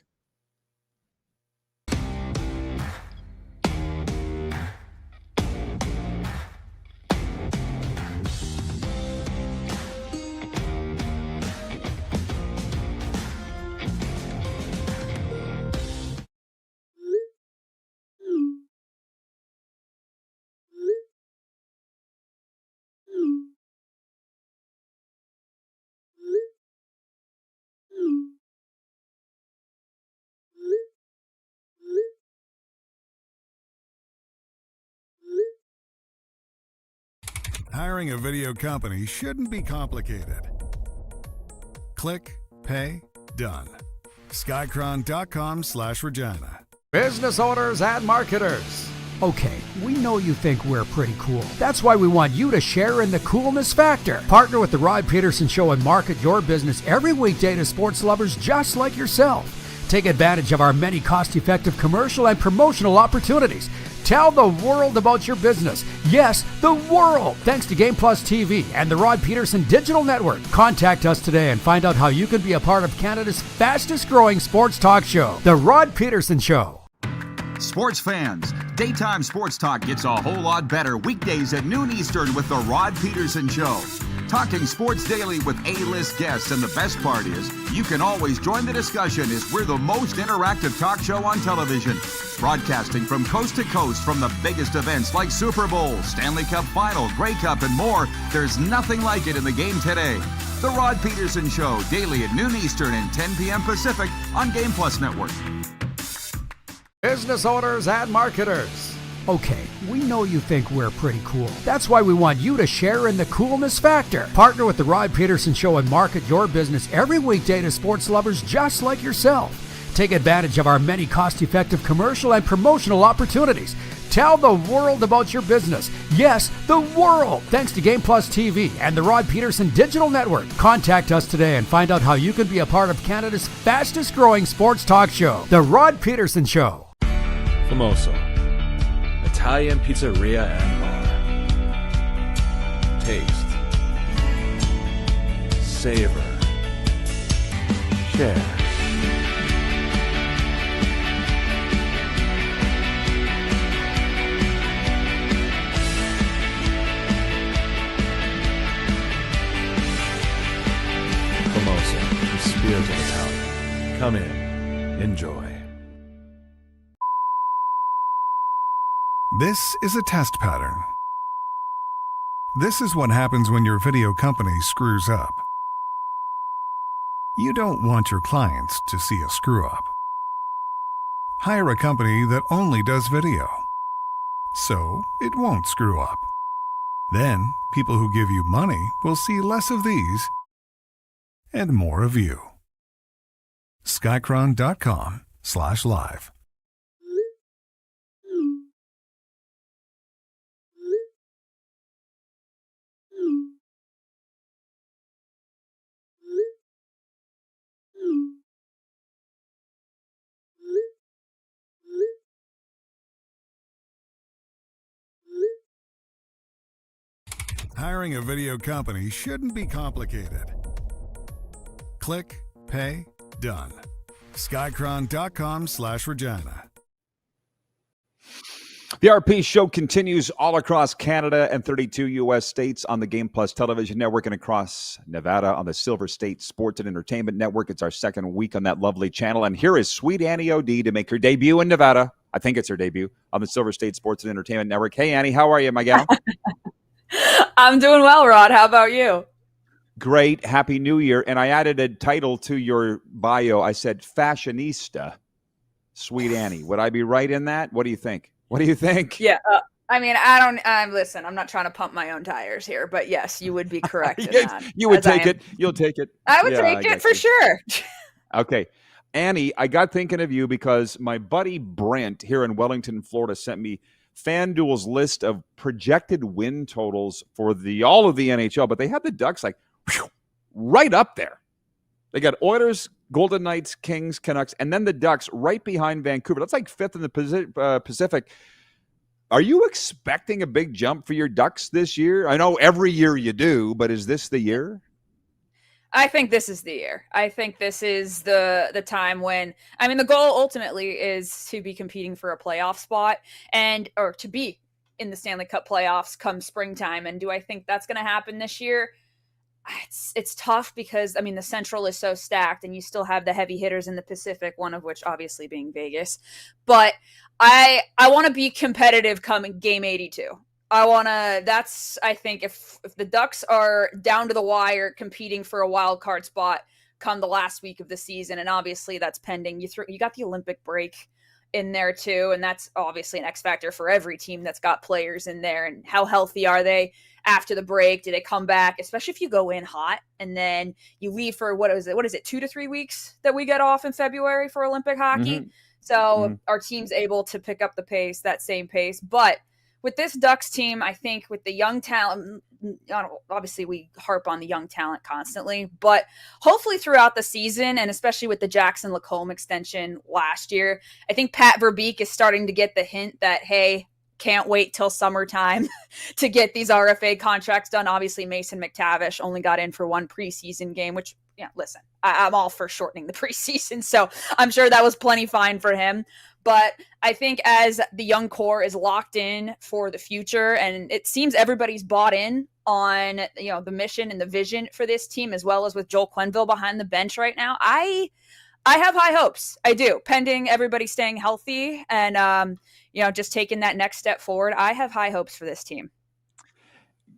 Hiring a video company shouldn't be complicated. Click, pay, done. Skycron.com/Regina. Business owners and marketers. Okay, we know you think we're pretty cool. That's why we want you to share in the coolness factor. Partner with the Rod Pedersen Show and market your business every weekday to sports lovers just like yourself. Take advantage of our many cost-effective commercial and promotional opportunities. Tell the world about your business. Yes, the world. Thanks to Game Plus TV and the Rod Pedersen Digital Network. Contact us today and find out how you can be a part of Canada's fastest-growing sports talk show, The Rod Pedersen Show. Sports fans, daytime sports talk gets a whole lot better weekdays at noon Eastern with the Rod Pedersen Show. Talking sports daily with A-list guests, and the best part is you can always join the discussion as we're the most interactive talk show on television. Broadcasting from coast to coast from the biggest events like Super Bowl, Stanley Cup Final, Grey Cup, and more. There's nothing like it in the game today. The Rod Pedersen Show, daily at noon Eastern and 10 p.m. Pacific on Game Plus Network. Business owners and marketers. Okay, we know you think we're pretty cool. That's why we want you to share in the coolness factor. Partner with the Rod Pedersen Show and market your business every weekday to sports lovers just like yourself. Take advantage of our many cost-effective commercial and promotional opportunities. Tell the world about your business. Yes, the world. Thanks to Game Plus TV and the Rod Pedersen Digital Network. Contact us today and find out how you can be a part of Canada's fastest-growing sports talk show, The Rod Pedersen Show. Famoso, Italian pizzeria and bar. Taste, savor, share. Famoso, the spirit of Italian. Come in, enjoy. This is a test pattern. This is what happens when your video company screws up. You don't want your clients to see a screw-up. Hire a company that only does video, so it won't screw up. Then, people who give you money will see less of these and more of you. Skycron.com/live. Hiring a video company shouldn't be complicated. Click, pay, done. Skycron.com/Regina. The RP show continues all across Canada and 32 U.S. states on the Game Plus television network and across Nevada on the Silver State Sports and Entertainment Network. It's our second week on that lovely channel. And here is Sweet Annie O.D. to make her debut in Nevada. I think it's her debut on the Silver State Sports and Entertainment Network. Hey, Annie, how are you, my gal? I'm doing well, Rod. How about you? Great. Happy New Year. And I added a title to your bio. I said fashionista, Sweet Annie. Would I be right in that? What do you think? What do you think? Yeah. Listen, I'm not trying to pump my own tires here, but yes, you would be correct in that. You would take it. You'll take it. I would take it for sure. Okay. Annie, I got thinking of you because my buddy Brent here in Wellington, Florida, sent me FanDuel's list of projected win totals for all of the NHL, but they have the Ducks right up there. They got Oilers, Golden Knights, Kings, Canucks, and then the Ducks right behind Vancouver. That's like fifth in the Pacific. Are you expecting a big jump for your Ducks this year? I know every year you do, but is this the year? I think this is the year. I think this is the time when, the goal ultimately is to be competing for a playoff spot or to be in the Stanley Cup playoffs come springtime. And do I think that's going to happen this year? It's tough because, the Central is so stacked and you still have the heavy hitters in the Pacific, one of which obviously being Vegas. But I want to be competitive coming game 82. I think if the Ducks are down to the wire competing for a wild card spot come the last week of the season, and obviously that's pending. You got the Olympic break in there too, and that's obviously an X factor for every team that's got players in there. And how healthy are they after the break? Do they come back? Especially if you go in hot and then you leave for what is it 2 to 3 weeks that we get off in February for Olympic hockey. Mm-hmm. So our team's able to pick up the pace, that same pace. But with this Ducks team, I think with the young talent, obviously we harp on the young talent constantly, but hopefully throughout the season, and especially with the Jackson Lacombe extension last year, I think Pat Verbeek is starting to get the hint that, hey, can't wait till summertime to get these RFA contracts done. Obviously, Mason McTavish only got in for one preseason game, which, listen, I'm all for shortening the preseason, so I'm sure that was plenty fine for him. But I think as the young core is locked in for the future, and it seems everybody's bought in on the mission and the vision for this team, as well as with Joel Quenneville behind the bench right now, I have high hopes. I do, pending everybody staying healthy and just taking that next step forward. I have high hopes for this team.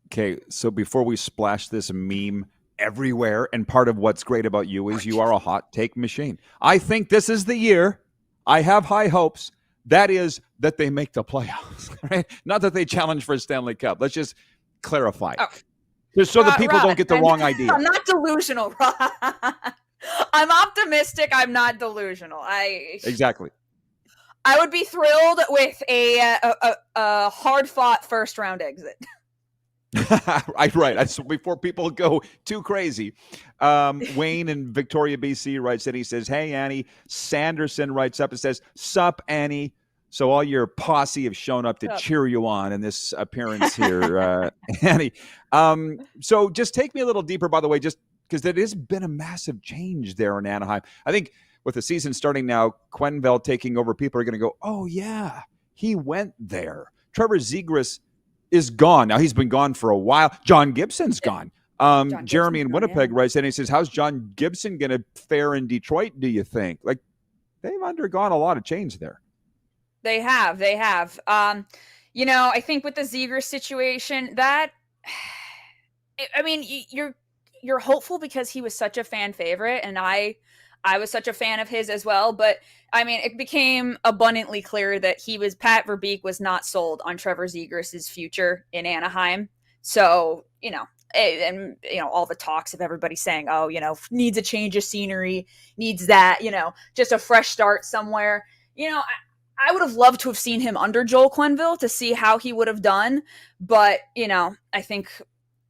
Okay, so before we splash this meme everywhere, and part of what's great about you is you are a hot take machine. I think this is the year. I have high hopes. That is that they make the playoffs, right? Not that they challenge for a Stanley Cup. Let's just clarify. Just so that people don't get the wrong idea. I'm not delusional, Rod. I'm optimistic. I'm not delusional. Exactly. I would be thrilled with a hard-fought first-round exit. Right. That's before people go too crazy. Wayne in Victoria, BC writes in. He says, "Hey, Annie." Sanderson writes up and says, "Sup, Annie." So all your posse have shown up to cheer you on in this appearance here, Annie. So just take me a little deeper, by the way, just because it has been a massive change there in Anaheim. I think with the season starting now, Quenneville taking over, people are going to go, oh, yeah, he went there. Trevor Zegras is gone. Now, he's been gone for a while. John Gibson's gone. Jeremy in Winnipeg writes in, he says, how's John Gibson going to fare in Detroit, do you think? Like, they've undergone a lot of change there. They have. I think with the Zegras situation, you're hopeful because he was such a fan favorite, and I was such a fan of his as well. But it became abundantly clear that Pat Verbeek was not sold on Trevor Zegras' future in Anaheim. So, all the talks of everybody saying, needs a change of scenery, needs that, just a fresh start somewhere. I would have loved to have seen him under Joel Quenneville to see how he would have done. But, I think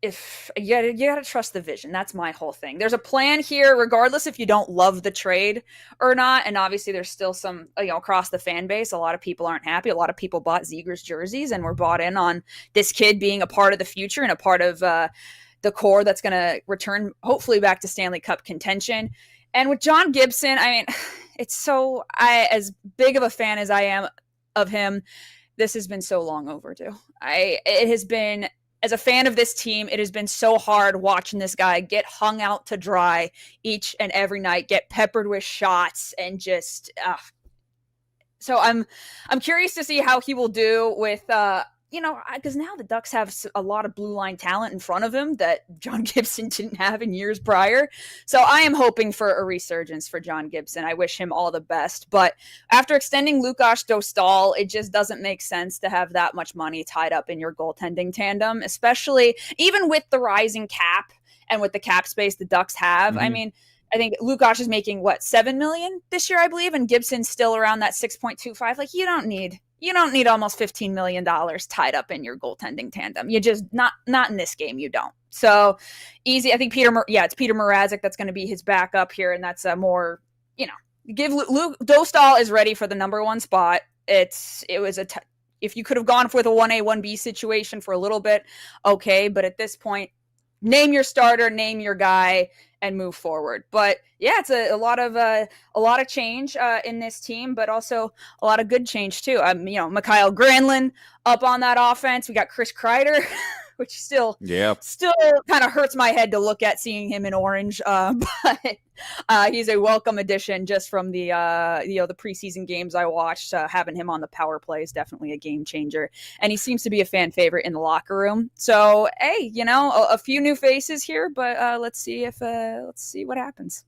if you gotta trust the vision. That's my whole thing. There's a plan here, regardless if you don't love the trade or not. And obviously there's still some, across the fan base, a lot of people aren't happy. A lot of people bought Zegras jerseys and were bought in on this kid being a part of the future and a part of the core that's going to return hopefully back to Stanley Cup contention. And with John Gibson, I mean, as big of a fan as I am of him, this has been so long overdue. It has been, as a fan of this team, it has been so hard watching this guy get hung out to dry each and every night, get peppered with shots, and just. So I'm curious to see how he will do with. Because now the Ducks have a lot of blue line talent in front of him that John Gibson didn't have in years prior. So I am hoping for a resurgence for John Gibson. I wish him all the best. But after extending Lukáš Dostal, it just doesn't make sense to have that much money tied up in your goaltending tandem, especially even with the rising cap and with the cap space the Ducks have. Mm-hmm. I mean, I think Lukáš is making $7 million this year, I believe, and Gibson's still around that 6.25. Like, you don't need almost $15 million tied up in your goaltending tandem. You just not in this game. You don't. So easy. I think it's Peter Mrazek that's going to be his backup here, and that's a more Dostal is ready for the number one spot. If you could have gone with a 1A 1B situation for a little bit, okay, but at this point, name your starter, name your guy, and move forward. But yeah, it's a lot of change in this team, but also a lot of good change too. Mikael Granlund up on that offense. We got Chris Kreider, which still kind of hurts my head to look at seeing him in orange. But he's a welcome addition just from the preseason games I watched. Having him on the power play is definitely a game changer, and he seems to be a fan favorite in the locker room. So hey, a few new faces here, but let's see what happens.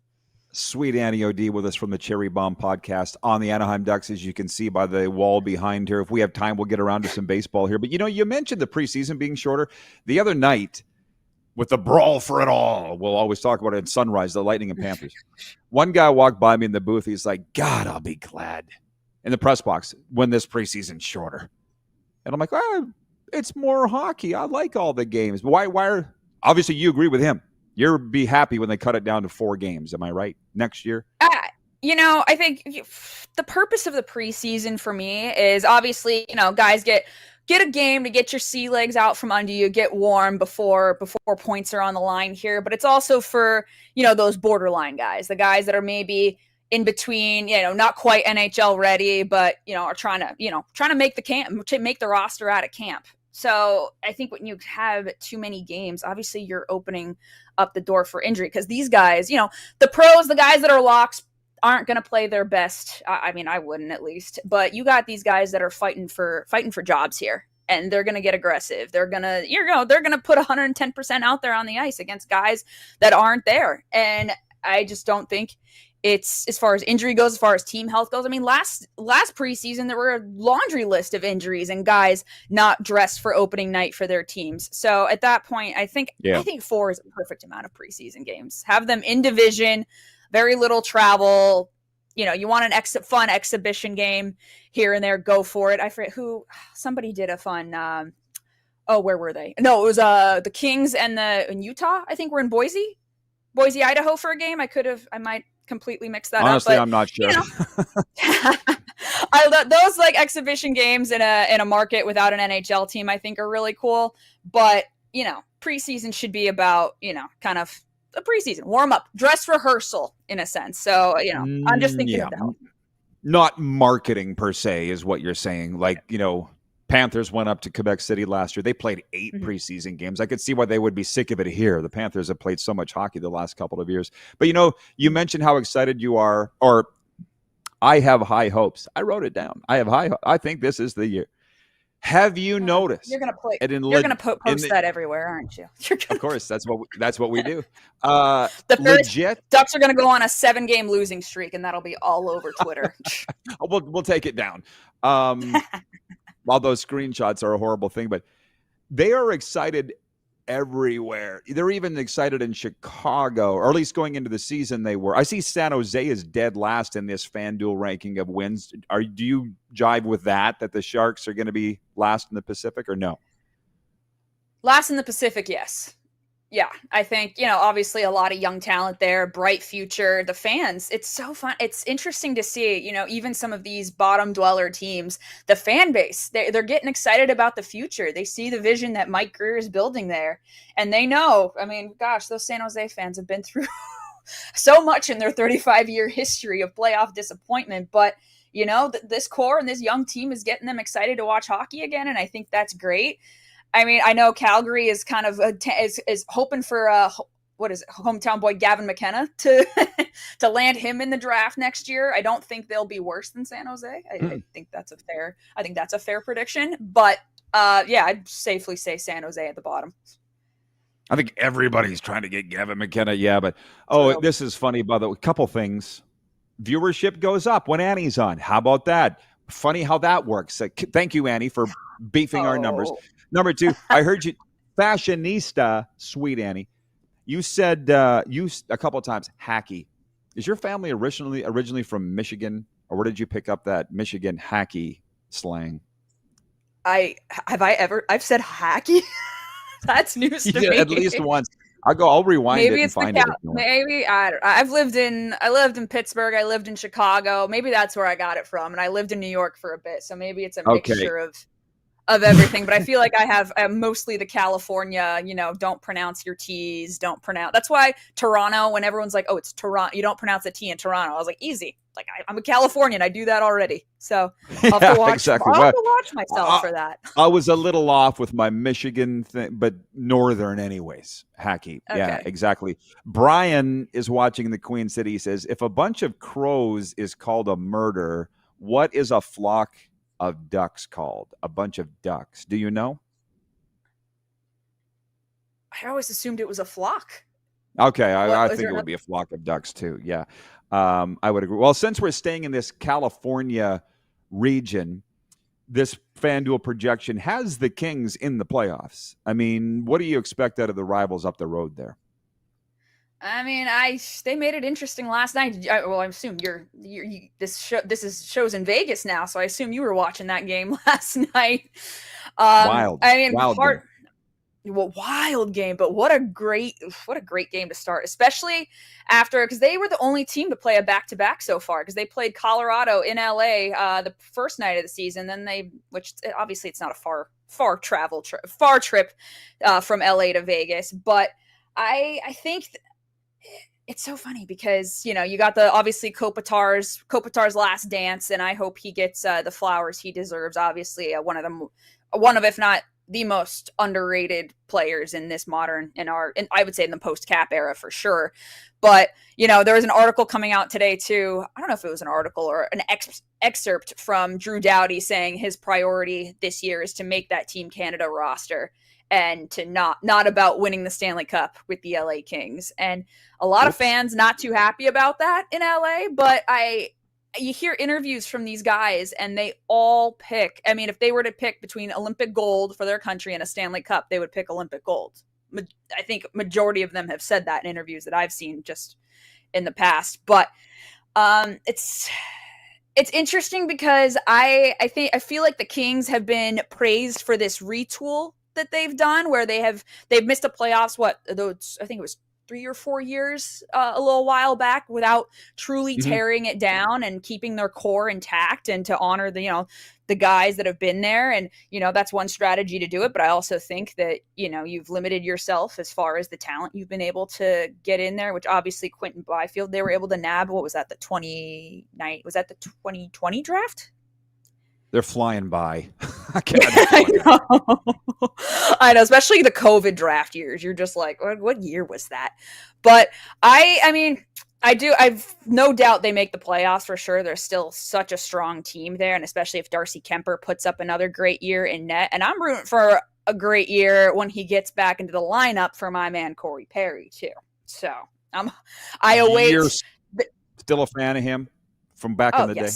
Sweet Annie OD with us from the Cherry Bomb podcast on the Anaheim Ducks, as you can see by the wall behind here. If we have time, we'll get around to some baseball here. But, you mentioned the preseason being shorter. The other night, with the brawl for it all, we'll always talk about it in Sunrise, the Lightning and Panthers. One guy walked by me in the booth. He's like, God, I'll be glad in the press box when this preseason's shorter. And I'm like, it's more hockey. I like all the games. But why obviously, you agree with him. You'll be happy when they cut it down to 4 games. Am I right? Next year? I think the purpose of the preseason for me is obviously, guys get a game to get your sea legs out from under you, get warm before points are on the line here. But it's also for, those borderline guys, the guys that are maybe in between, not quite NHL ready, but, are trying to make the roster out of camp. So I think when you have too many games, obviously you're opening up the door for injury, because these guys, the pros, the guys that are locks, aren't going to play their best. I mean, I wouldn't, at least, but you got these guys that are fighting for jobs here, and they're going to get aggressive. They're going to put 110% out there on the ice against guys that aren't there. And I just don't think it's, as far as injury goes, as far as team health goes. I mean, last preseason, there were a laundry list of injuries and guys not dressed for opening night for their teams. So at that point, I think 4 is a perfect amount of preseason games. Have them in division, very little travel. You want an fun exhibition game here and there, go for it. I forget somebody did a fun, where were they? No, it was the Kings in Utah. I think we're in Boise, Idaho for a game. I might completely mix that Honestly, up. Honestly, I'm not sure. Those exhibition games in a market without an NHL team, I think, are really cool. But preseason should be about kind of a preseason warm up, dress rehearsal in a sense. So I'm just thinking of that. Not marketing per se is what you're saying. Like Panthers went up to Quebec City last year. They played 8 preseason games. I could see why they would be sick of it here. The Panthers have played so much hockey the last couple of years. But, you mentioned how excited you are, or I have high hopes. I wrote it down. I have high hopes. I think this is the year. Have you noticed? You're going to post that everywhere, aren't you? Of course, that's what we do. The Ducks are going to go on a 7-game losing streak, and that'll be all over Twitter. We'll take it down. While those screenshots are a horrible thing, but they are excited everywhere. They're even excited in Chicago, or at least going into the season they were. I see San Jose is dead last in this FanDuel ranking of wins. Do you jive with that the Sharks are going to be last in the Pacific, or no? Last in the Pacific, yes. Yeah, I think, obviously a lot of young talent there, bright future. The fans, it's so fun. It's interesting to see, even some of these bottom dweller teams, the fan base, they're getting excited about the future. They see the vision that Mike Greer is building there. And they know, gosh, those San Jose fans have been through so much in their 35-year history of playoff disappointment. But, this core and this young team is getting them excited to watch hockey again. And I think that's great. I know Calgary is kind of is hoping for hometown boy Gavin McKenna to land him in the draft next year. I don't think they'll be worse than San Jose. I think that's a fair prediction. But I'd safely say San Jose at the bottom. I think everybody's trying to get Gavin McKenna. Yeah, but this is funny. By the way, a couple things. Viewership goes up when Annie's on. How about that? Funny how that works. Thank you, Annie, for beefing our numbers. Number two, I heard you, fashionista, sweet Annie. You said a couple of times hacky. Is your family originally from Michigan, or where did you pick up that Michigan hacky slang? I've said hacky. That's news to me. At least once. I'll rewind it and find it. Maybe I lived in Pittsburgh. I lived in Chicago. Maybe that's where I got it from. And I lived in New York for a bit, so maybe it's a mixture of everything. But I feel like I have mostly the California, don't pronounce your T's, don't pronounce. That's why Toronto, when everyone's like, oh, it's Toronto, you don't pronounce the T in Toronto. I was like, easy. Like I'm a Californian. I do that already. So I'll have to watch myself for that. I was a little off with my Michigan thing, but northern anyways. Hacky. Okay. Yeah, exactly. Brian is watching the Queen City. He says, if a bunch of crows is called a murder, what is a flock of ducks called? A bunch of ducks. Do you know? I always assumed it was a flock. Okay, I think it would be a flock of ducks too. Yeah, I would agree. Well, since we're staying in this California region, this FanDuel projection has the Kings in the playoffs. What do you expect out of the rivals up the road there? They made it interesting last night. I assume this is shows in Vegas now, so I assume you were watching that game last night. Wild game, but what a great game to start, especially because they were the only team to play a back-to-back so far, because they played Colorado in LA the first night of the season, which obviously it's not a far trip from LA to Vegas, but I think it's so funny because, you got obviously Kopitar's last dance, and I hope he gets the flowers he deserves. Obviously, one of, if not the most underrated players in this I would say in the post-cap era for sure. But, there was an article coming out today too. I don't know if it was an article or an excerpt from Drew Doughty saying his priority this year is to make that Team Canada roster and to not about winning the Stanley Cup with the LA Kings. And a lot of fans not too happy about that in LA, but you hear interviews from these guys and they all pick. If they were to pick between Olympic gold for their country and a Stanley Cup, they would pick Olympic gold. I think majority of them have said that in interviews that I've seen just in the past. But it's interesting because I feel like the Kings have been praised for this retool that they've done, where they've missed the playoffs. I think it was 3 or 4 years a little while back without truly tearing it down and keeping their core intact, and to honor the guys that have been there. And that's one strategy to do it, but I also think that you've limited yourself as far as the talent you've been able to get in there, which obviously Quentin Byfield, they were able to nab. What was that, the 2020 draft? They're flying by. I know, especially the COVID draft years. You're just like, what year was that? But I've no doubt they make the playoffs for sure. They're still such a strong team there, and especially if Darcy Kemper puts up another great year in net. And I'm rooting for a great year when he gets back into the lineup for my man Corey Perry too. So I await. You're still a fan of him from back in the day?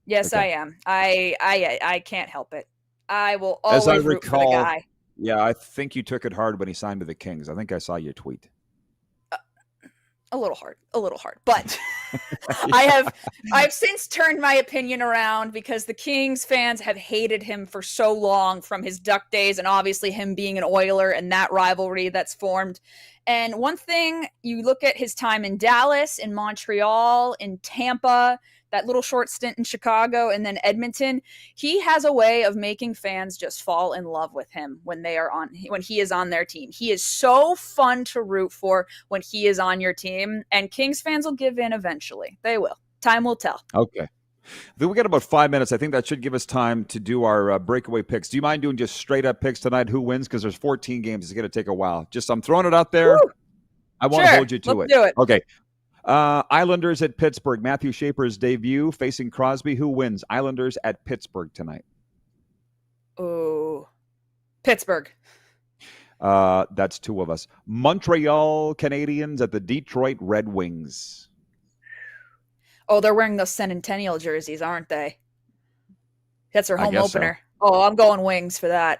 Yes, okay. I am. I can't help it. I will always root for the guy. Yeah, I think you took it hard when he signed with the Kings. I think I saw your tweet. A little hard, but I've since turned my opinion around because the Kings fans have hated him for so long from his Duck days and obviously him being an Oiler and that rivalry that's formed. And one thing, you look at his time in Dallas, in Montreal, in Tampa, that little short stint in Chicago, and then Edmonton, he has a way of making fans just fall in love with him when he is on their team. He is so fun to root for when he is on your team, and Kings fans will give in eventually. They will. Time will tell. Okay. Then we got about 5 minutes. I think that should give us time to do our breakaway picks. Do you mind doing just straight up picks tonight? Who wins? Because there's 14 games. It's going to take a while. I'm throwing it out there. Woo! I want to hold you to Let's it. Do it. Okay. Islanders at Pittsburgh. Matthew Shaper's debut facing Crosby. Who wins? Islanders at Pittsburgh tonight. Oh, Pittsburgh. That's two of us. Montreal Canadiens at the Detroit Red Wings. Oh, they're wearing those Centennial jerseys, aren't they? That's their home opener. So. Oh, I'm going Wings for that.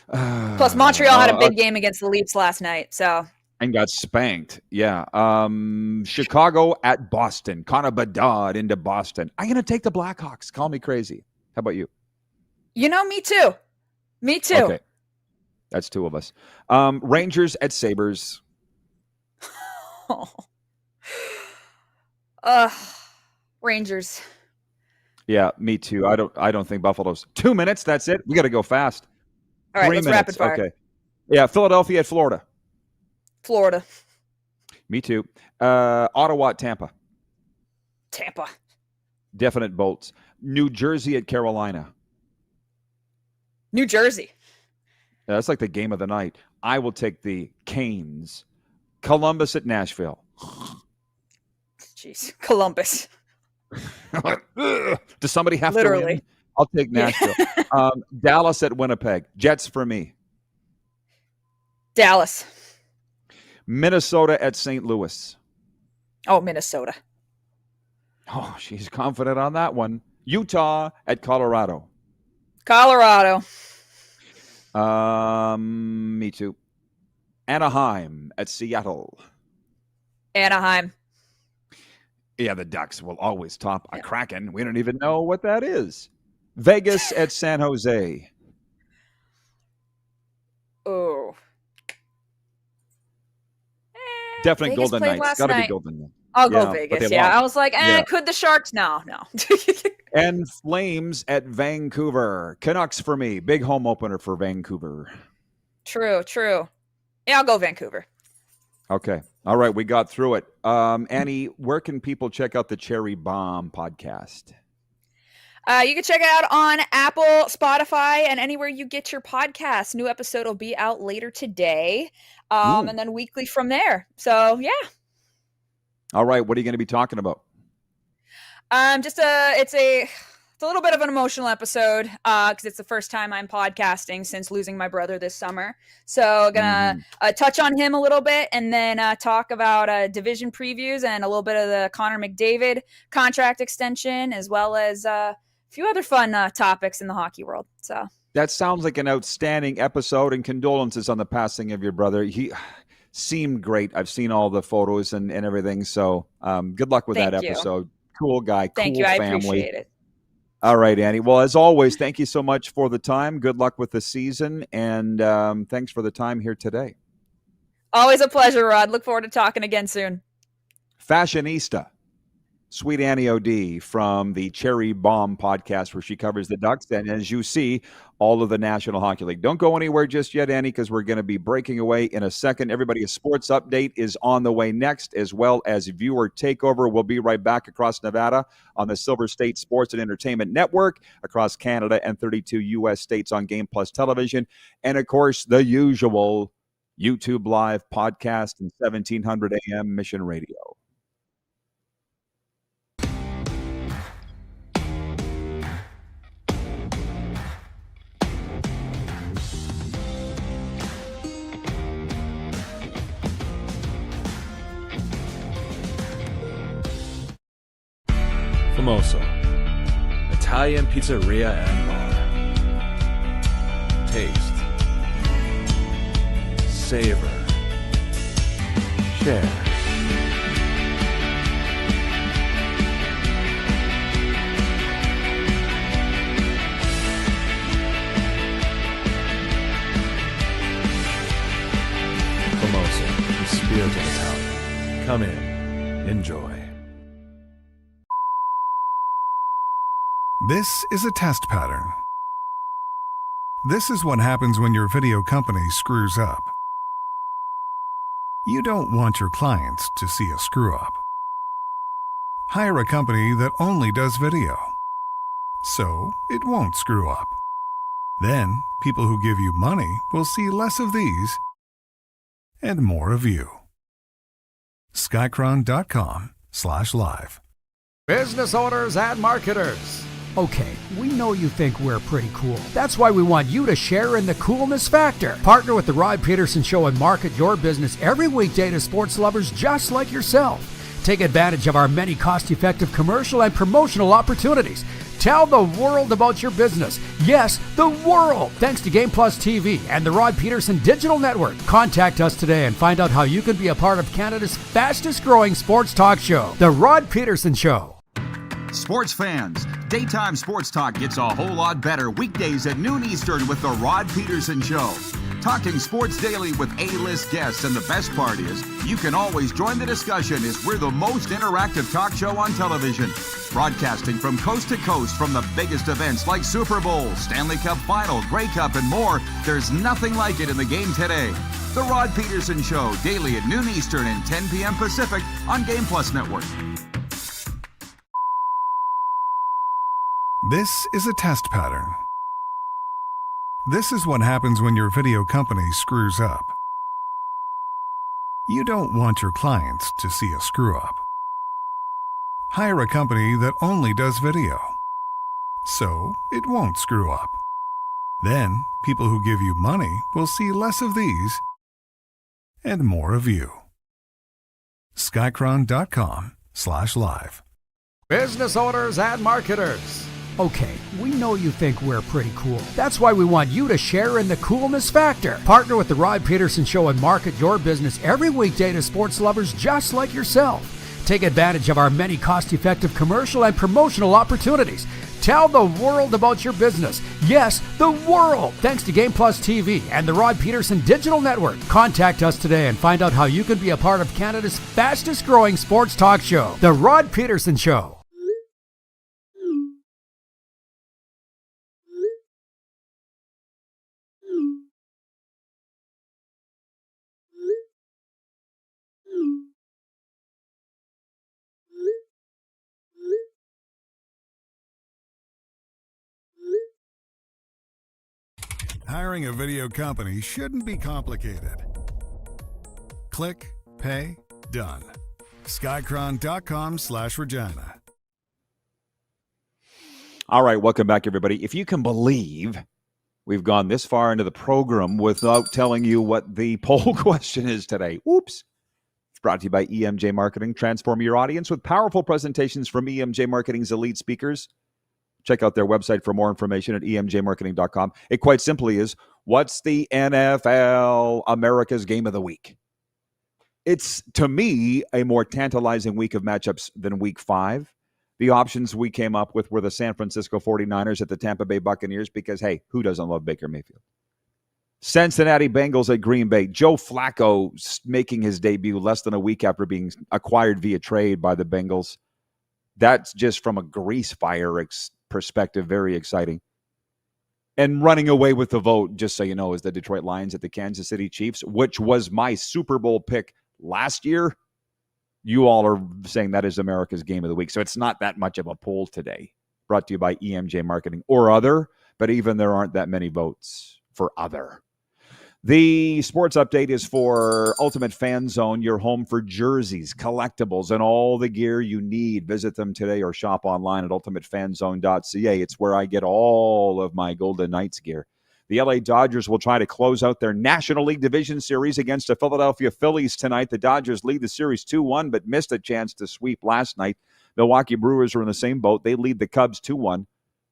Plus, Montreal had a big game against the Leafs last night, so. And got spanked. Yeah. Chicago at Boston. Connor Bedard into Boston. I'm going to take the Blackhawks. Call me crazy. How about you? Me too. Me too. Okay. That's two of us. Rangers at Sabres. Rangers. Yeah, me too. I don't think Buffalo's 2 minutes. That's it. We got to go fast. All right, 3 let's minutes. rapid fire. Okay. Yeah, Philadelphia at Florida. Florida. Me too. Ottawa at Tampa. Tampa. Definite bolts. New Jersey at Carolina. New Jersey. That's like the game of the night. I will take the Canes. Columbus at Nashville. Jeez, Columbus. Does somebody have Literally. to win? I'll take Nashville. Dallas at Winnipeg. Jets for me. Dallas. Minnesota at St. Louis. Oh, Minnesota. Oh, she's confident on that one. Utah at Colorado. Colorado. Me too. Anaheim at Seattle. Anaheim. Yeah, the Ducks will always top a Kraken. We don't even know what that is. Vegas at San Jose. Oh. Definitely Vegas Golden Knights. Got to be Golden Knights. I'll go Vegas, yeah. lost. I was like, could the Sharks? No. And Flames at Vancouver. Canucks for me. Big home opener for Vancouver. True. Yeah, I'll go Vancouver. Okay. All right. We got through it. Annie, where can people check out the Cherry Bomb podcast? You can check it out on Apple, Spotify, and anywhere you get your podcasts. New episode will be out later today, and then weekly from there. So, yeah. All right. What are you going to be talking about? It's a little bit of an emotional episode because it's the first time I'm podcasting since losing my brother this summer. So gonna touch on him a little bit and then talk about division previews and a little bit of the Connor McDavid contract extension, as well as a few other fun topics in the hockey world. So that sounds like an outstanding episode, and condolences on the passing of your brother. He seemed great. I've seen all the photos and everything. So good luck with that episode. Cool guy. Thank cool you. I family. appreciate it. All right, Annie. Well, as always, thank you so much for the time. Good luck with the season, and thanks for the time here today. Always a pleasure, Rod. Look forward to talking again soon. Fashionista, Sweet Annie O.D. from the Cherry Bomb podcast, where she covers the Ducks and, as you see, all of the National Hockey League. Don't go anywhere just yet, Annie, because we're going to be breaking away in a second. Everybody, a sports update is on the way next, as well as viewer takeover. We'll be right back across Nevada on the Silver State Sports and Entertainment Network, across Canada and 32 U.S. states on Game Plus Television, and, of course, the usual YouTube Live podcast and 1700 AM Mission Radio. Famoso, Italian pizzeria and bar. Taste, savor, share. Come in. Enjoy. This is a test pattern. This is what happens when your video company screws up. You don't want your clients to see a screw up. Hire a company that only does video, so it won't screw up. Then, people who give you money will see less of these and more of you. Skycron.com/live. Business owners and marketers. Okay, we know you think we're pretty cool. That's why we want you to share in the coolness factor. Partner with the Rod Pedersen Show and market your business every weekday to sports lovers just like yourself. Take advantage of our many cost-effective commercial and promotional opportunities. Tell the world about your business. Yes, the world. Thanks to Game Plus TV and the Rod Pedersen Digital Network. Contact us today and find out how you can be a part of Canada's fastest-growing sports talk show, The Rod Pedersen Show. Sports fans, daytime sports talk gets a whole lot better weekdays at noon Eastern with The Rod Pedersen Show. Talking sports daily with A-list guests, and the best part is you can always join the discussion as we're the most interactive talk show on television. Broadcasting from coast to coast from the biggest events like Super Bowl, Stanley Cup Final, Grey Cup, and more. There's nothing like it in the game today. The Rod Pedersen Show, daily at noon Eastern and 10 p.m. Pacific on Game Plus Network. This is a test pattern. This is what happens when your video company screws up. You don't want your clients to see a screw up. Hire a company that only does video, so it won't screw up. Then, people who give you money will see less of these and more of you. Skycron.com/live. Business owners and marketers. Okay, we know you think we're pretty cool. That's why we want you to share in the coolness factor. Partner with the Rod Pedersen Show and market your business every weekday to sports lovers just like yourself. Take advantage of our many cost-effective commercial and promotional opportunities. Tell the world about your business. Yes, the world. Thanks to Game Plus TV and the Rod Pedersen Digital Network. Contact us today and find out how you can be a part of Canada's fastest-growing sports talk show, The Rod Pedersen Show. Hiring a video company shouldn't be complicated. Click, pay, done. Skycron.com/Regina. All right, welcome back, everybody. If you can believe we've gone this far into the program without telling you what the poll question is today. Oops. It's brought to you by EMJ Marketing. Transform your audience with powerful presentations from EMJ Marketing's elite speakers. Check out their website for more information at emjmarketing.com. It quite simply is, what's the NFL America's Game of the Week? It's, to me, a more tantalizing week of matchups than Week 5. The options we came up with were the San Francisco 49ers at the Tampa Bay Buccaneers because, hey, who doesn't love Baker Mayfield? Cincinnati Bengals at Green Bay. Joe Flacco making his debut less than a week after being acquired via trade by the Bengals. That's just from a grease fire perspective, very exciting. And running away with the vote, just so you know, is the Detroit Lions at the Kansas City Chiefs, which was my Super Bowl pick last year. You all are saying that is America's Game of the Week. So it's not that much of a poll today. Brought to you by EMJ Marketing or other, but even there aren't that many votes for other. The sports update is for Ultimate Fan Zone, your home for jerseys, collectibles, and all the gear you need. Visit them today or shop online at ultimatefanzone.ca. It's where I get all of my Golden Knights gear. The LA Dodgers will try to close out their National League Division Series against the Philadelphia Phillies tonight. The Dodgers lead the series 2-1, but missed a chance to sweep last night. Milwaukee Brewers are in the same boat. They lead the Cubs 2-1.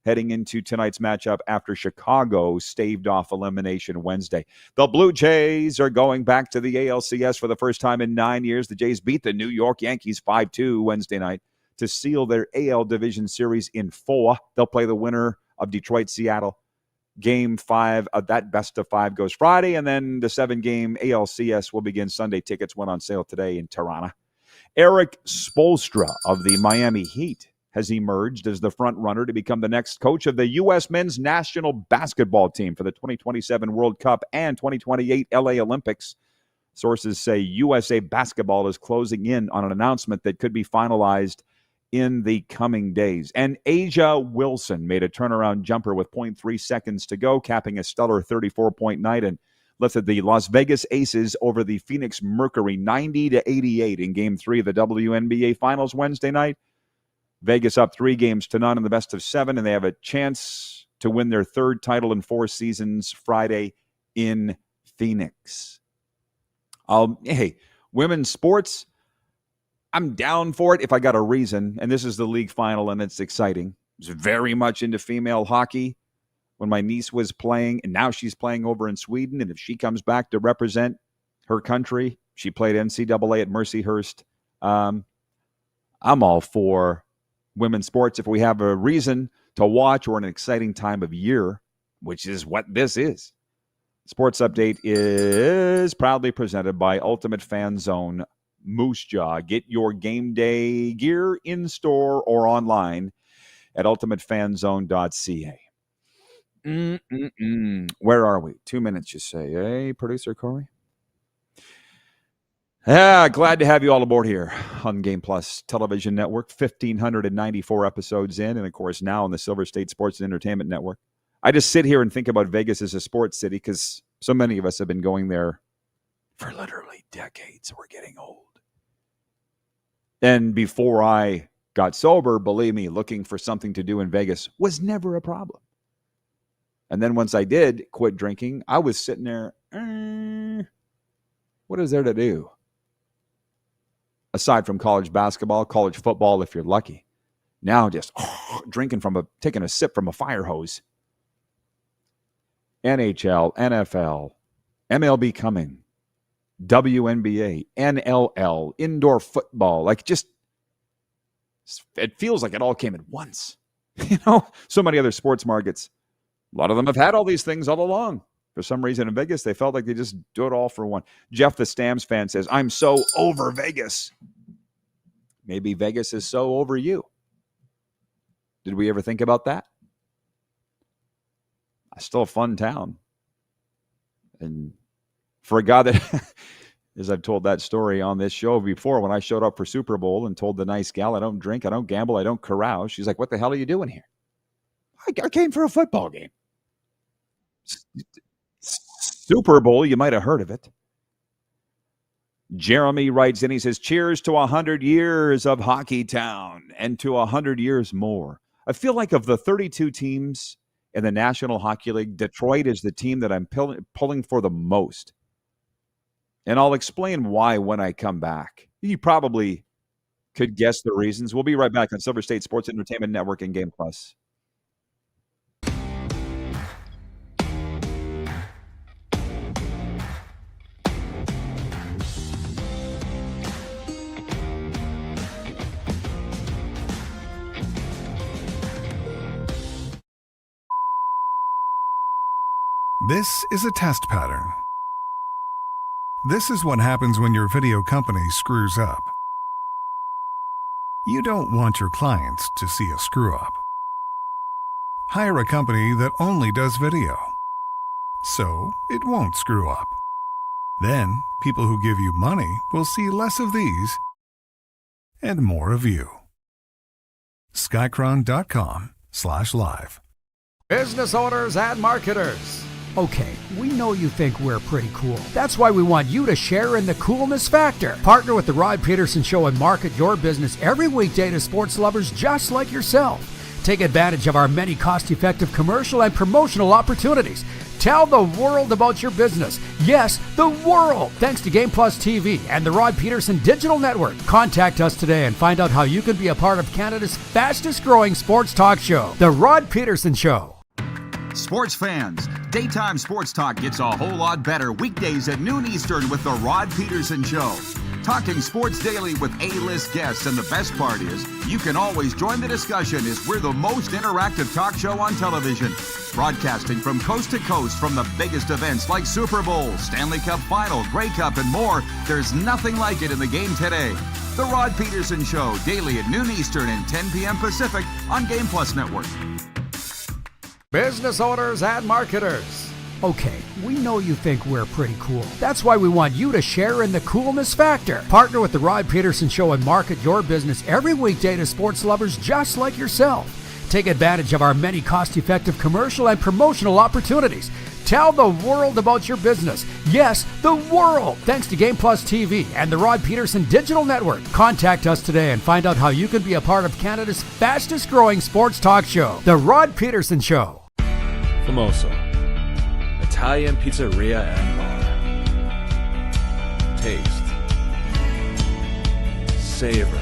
Heading into tonight's matchup after Chicago staved off elimination Wednesday. The Blue Jays are going back to the ALCS for the first time in 9 years. The Jays beat the New York Yankees 5-2 Wednesday night to seal their AL Division Series in 4. They'll play the winner of Detroit-Seattle. Game 5 of that best of 5 goes Friday, and then the 7-game ALCS will begin Sunday. Tickets went on sale today in Tirana. Eric Spoelstra of the Miami Heat has emerged as the front runner to become the next coach of the U.S. men's national basketball team for the 2027 World Cup and 2028 LA Olympics. Sources say USA Basketball is closing in on an announcement that could be finalized in the coming days. And Asia Wilson made a turnaround jumper with 0.3 seconds to go, capping a stellar 34-point night and lifted the Las Vegas Aces over the Phoenix Mercury 90-88 in Game 3 of the WNBA Finals Wednesday night. Vegas up 3-0 in the best of 7, and they have a chance to win their third title in 4 seasons Friday in Phoenix. Hey, women's sports, I'm down for it if I got a reason, and this is the league final, and it's exciting. I was very much into female hockey when my niece was playing, and now she's playing over in Sweden, and if she comes back to represent her country, she played NCAA at Mercyhurst. I'm all for women's sports if we have a reason to watch or an exciting time of year, which is what this is. Sports Update is proudly presented by Ultimate Fan Zone Moose Jaw. Get your game day gear in store or online at ultimatefanzone.ca. Where are we? 2 minutes, you say. Hey, producer Corey? Glad to have you all aboard here on Game Plus Television Network. 1,594 episodes in, and of course now on the Silver State Sports and Entertainment Network. I just sit here and think about Vegas as a sports city because so many of us have been going there for literally decades. We're getting old. And before I got sober, believe me, looking for something to do in Vegas was never a problem. And then once I did quit drinking, I was sitting there, what is there to do? Aside from college basketball, college football, if you're lucky. Now just taking a sip from a fire hose. NHL, NFL, MLB coming, WNBA, NLL, indoor football. It feels like it all came at once. So many other sports markets. A lot of them have had all these things all along. For some reason in Vegas, they felt like they just do it all for one. Jeff, the Stamps fan, says, I'm so over Vegas. Maybe Vegas is so over you. Did we ever think about that? It's still a fun town. And for a guy that, as I've told that story on this show before, when I showed up for Super Bowl and told the nice gal, I don't drink, I don't gamble, I don't carouse. She's like, what the hell are you doing here? I came for a football game. Super Bowl, you might have heard of it. Jeremy writes in, he says, cheers to 100 years of Hockey Town and to 100 years more. I feel like of the 32 teams in the National Hockey League, Detroit is the team that I'm pulling for the most. And I'll explain why when I come back. You probably could guess the reasons. We'll be right back on Silver State Sports Entertainment Network and Game Plus. This is a test pattern. This is what happens when your video company screws up. You don't want your clients to see a screw up. Hire a company that only does video, so it won't screw up. Then, people who give you money will see less of these and more of you. Skycron.com/live. Business owners and marketers. Okay, we know you think we're pretty cool. That's why we want you to share in the coolness factor. Partner with the Rod Pedersen Show and market your business every weekday to sports lovers just like yourself. Take advantage of our many cost-effective commercial and promotional opportunities. Tell the world about your business. Yes, the world. Thanks to Game Plus TV and the Rod Pedersen Digital Network. Contact us today and find out how you can be a part of Canada's fastest-growing sports talk show, The Rod Pedersen Show. Sports fans, daytime sports talk gets a whole lot better weekdays at noon Eastern with the Rod Pedersen Show. Talking sports daily with A-list guests, and the best part is you can always join the discussion as we're the most interactive talk show on television. Broadcasting from coast to coast from the biggest events like Super Bowl, Stanley Cup Final, Grey Cup, and more. There's nothing like it in the game today. The Rod Pedersen Show, daily at noon Eastern and 10 p.m. Pacific on Game Plus Network. Business owners and marketers. Okay, we know you think we're pretty cool. That's why we want you to share in the coolness factor. Partner with the Rod Pedersen Show and market your business every weekday to sports lovers just like yourself. Take advantage of our many cost-effective commercial and promotional opportunities. Tell the world about your business. Yes, the world. Thanks to Game Plus TV and the Rod Pedersen Digital Network. Contact us today and find out how you can be a part of Canada's fastest growing sports talk show, The Rod Pedersen Show. Famoso, Italian pizzeria and bar. Taste, savor,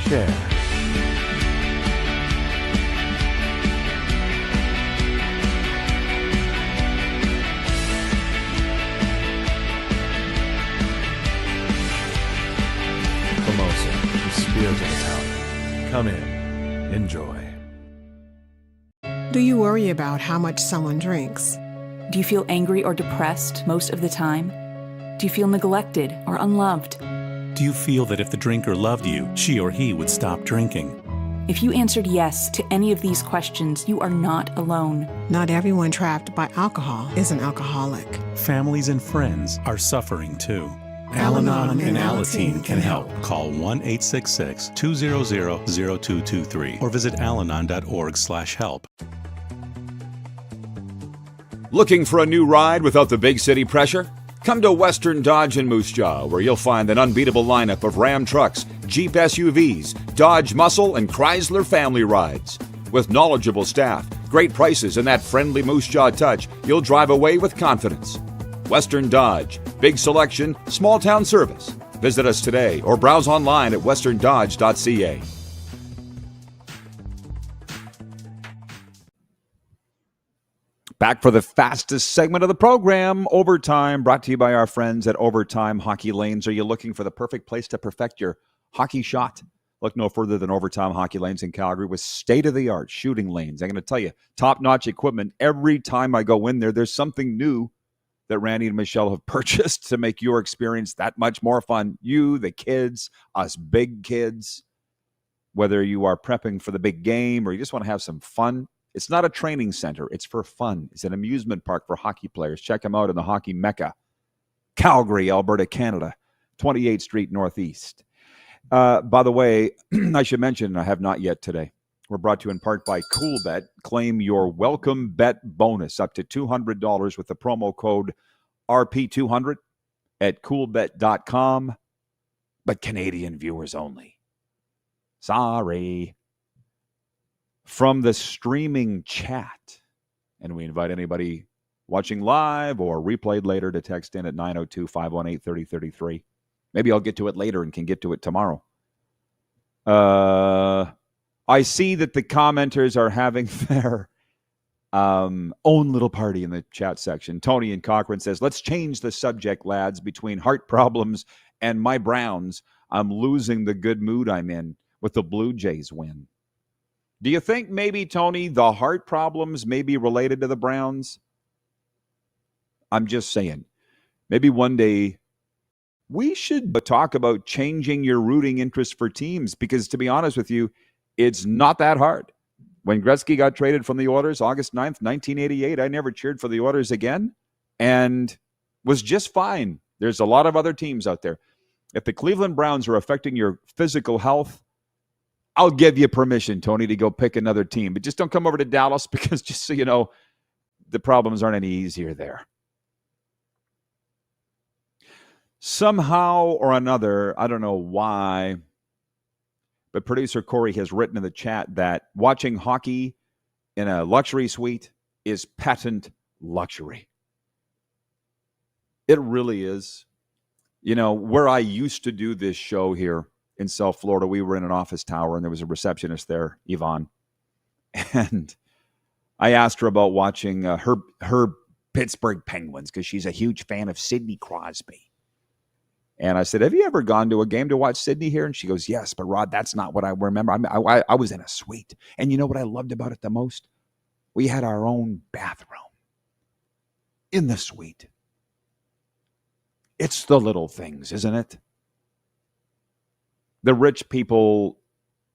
share. Famoso, the spirit of Italian. Come in, enjoy. Do you worry about how much someone drinks? Do you feel angry or depressed most of the time? Do you feel neglected or unloved? Do you feel that if the drinker loved you, she or he would stop drinking? If you answered yes to any of these questions, you are not alone. Not everyone trapped by alcohol is an alcoholic. Families and friends are suffering too. Al-Anon and Alateen can help. Call 1-866-200-0223 or visit alanon.org/help. Looking for a new ride without the big city pressure? Come to Western Dodge in Moose Jaw, where you'll find an unbeatable lineup of Ram trucks, Jeep SUVs, Dodge Muscle, and Chrysler family rides. With knowledgeable staff, great prices, and that friendly Moose Jaw touch, you'll drive away with confidence. Western Dodge. Big selection, small town service. Visit us today or browse online at westerndodge.ca. Back for the fastest segment of the program, Overtime, brought to you by our friends at Overtime Hockey Lanes. Are you looking for the perfect place to perfect your hockey shot? Look no further than Overtime Hockey Lanes in Calgary with state-of-the-art shooting lanes. I'm going to tell you, top-notch equipment. Every time I go in there, there's something new that Randy and Michelle have purchased to make your experience that much more fun. You, the kids, us big kids, whether you are prepping for the big game or you just want to have some fun. It's not a training center. It's for fun. It's an amusement park for hockey players. Check them out in the hockey mecca, Calgary, Alberta, Canada, 28th Street Northeast. By the way, I should mention, I have not yet today. We're brought to you in part by CoolBet. Claim your welcome bet bonus up to $200 with the promo code RP200 at coolbet.com. But Canadian viewers only. Sorry. From the streaming chat. And we invite anybody watching live or replayed later to text in at 902-518-3033. Maybe I'll get to it later and can get to it tomorrow. I see that the commenters are having their own little party in the chat section. Tony in Cochrane says, let's change the subject, lads, between heart problems and my Browns. I'm losing the good mood I'm in with the Blue Jays win. Do you think maybe, Tony, the heart problems may be related to the Browns? I'm just saying. Maybe one day we should talk about changing your rooting interest for teams because, to be honest with you, it's not that hard. When Gretzky got traded from the Oilers August 9th, 1988, I never cheered for the Oilers again and was just fine. There's a lot of other teams out there. If the Cleveland Browns are affecting your physical health, I'll give you permission, Tony, to go pick another team. But just don't come over to Dallas because, just so you know, the problems aren't any easier there. Somehow or another, I don't know why, but producer Corey has written in the chat that watching hockey in a luxury suite is patent luxury. It really is. You know, where I used to do this show here in South Florida, we were in an office tower and there was a receptionist there, Yvonne. And I asked her about watching her Pittsburgh Penguins because she's a huge fan of Sidney Crosby. And I said, have you ever gone to a game to watch Sydney here? And she goes, yes, but Rod, that's not what I remember. I was in a suite. And you know what I loved about it the most? We had our own bathroom in the suite. It's the little things, isn't it? The rich people,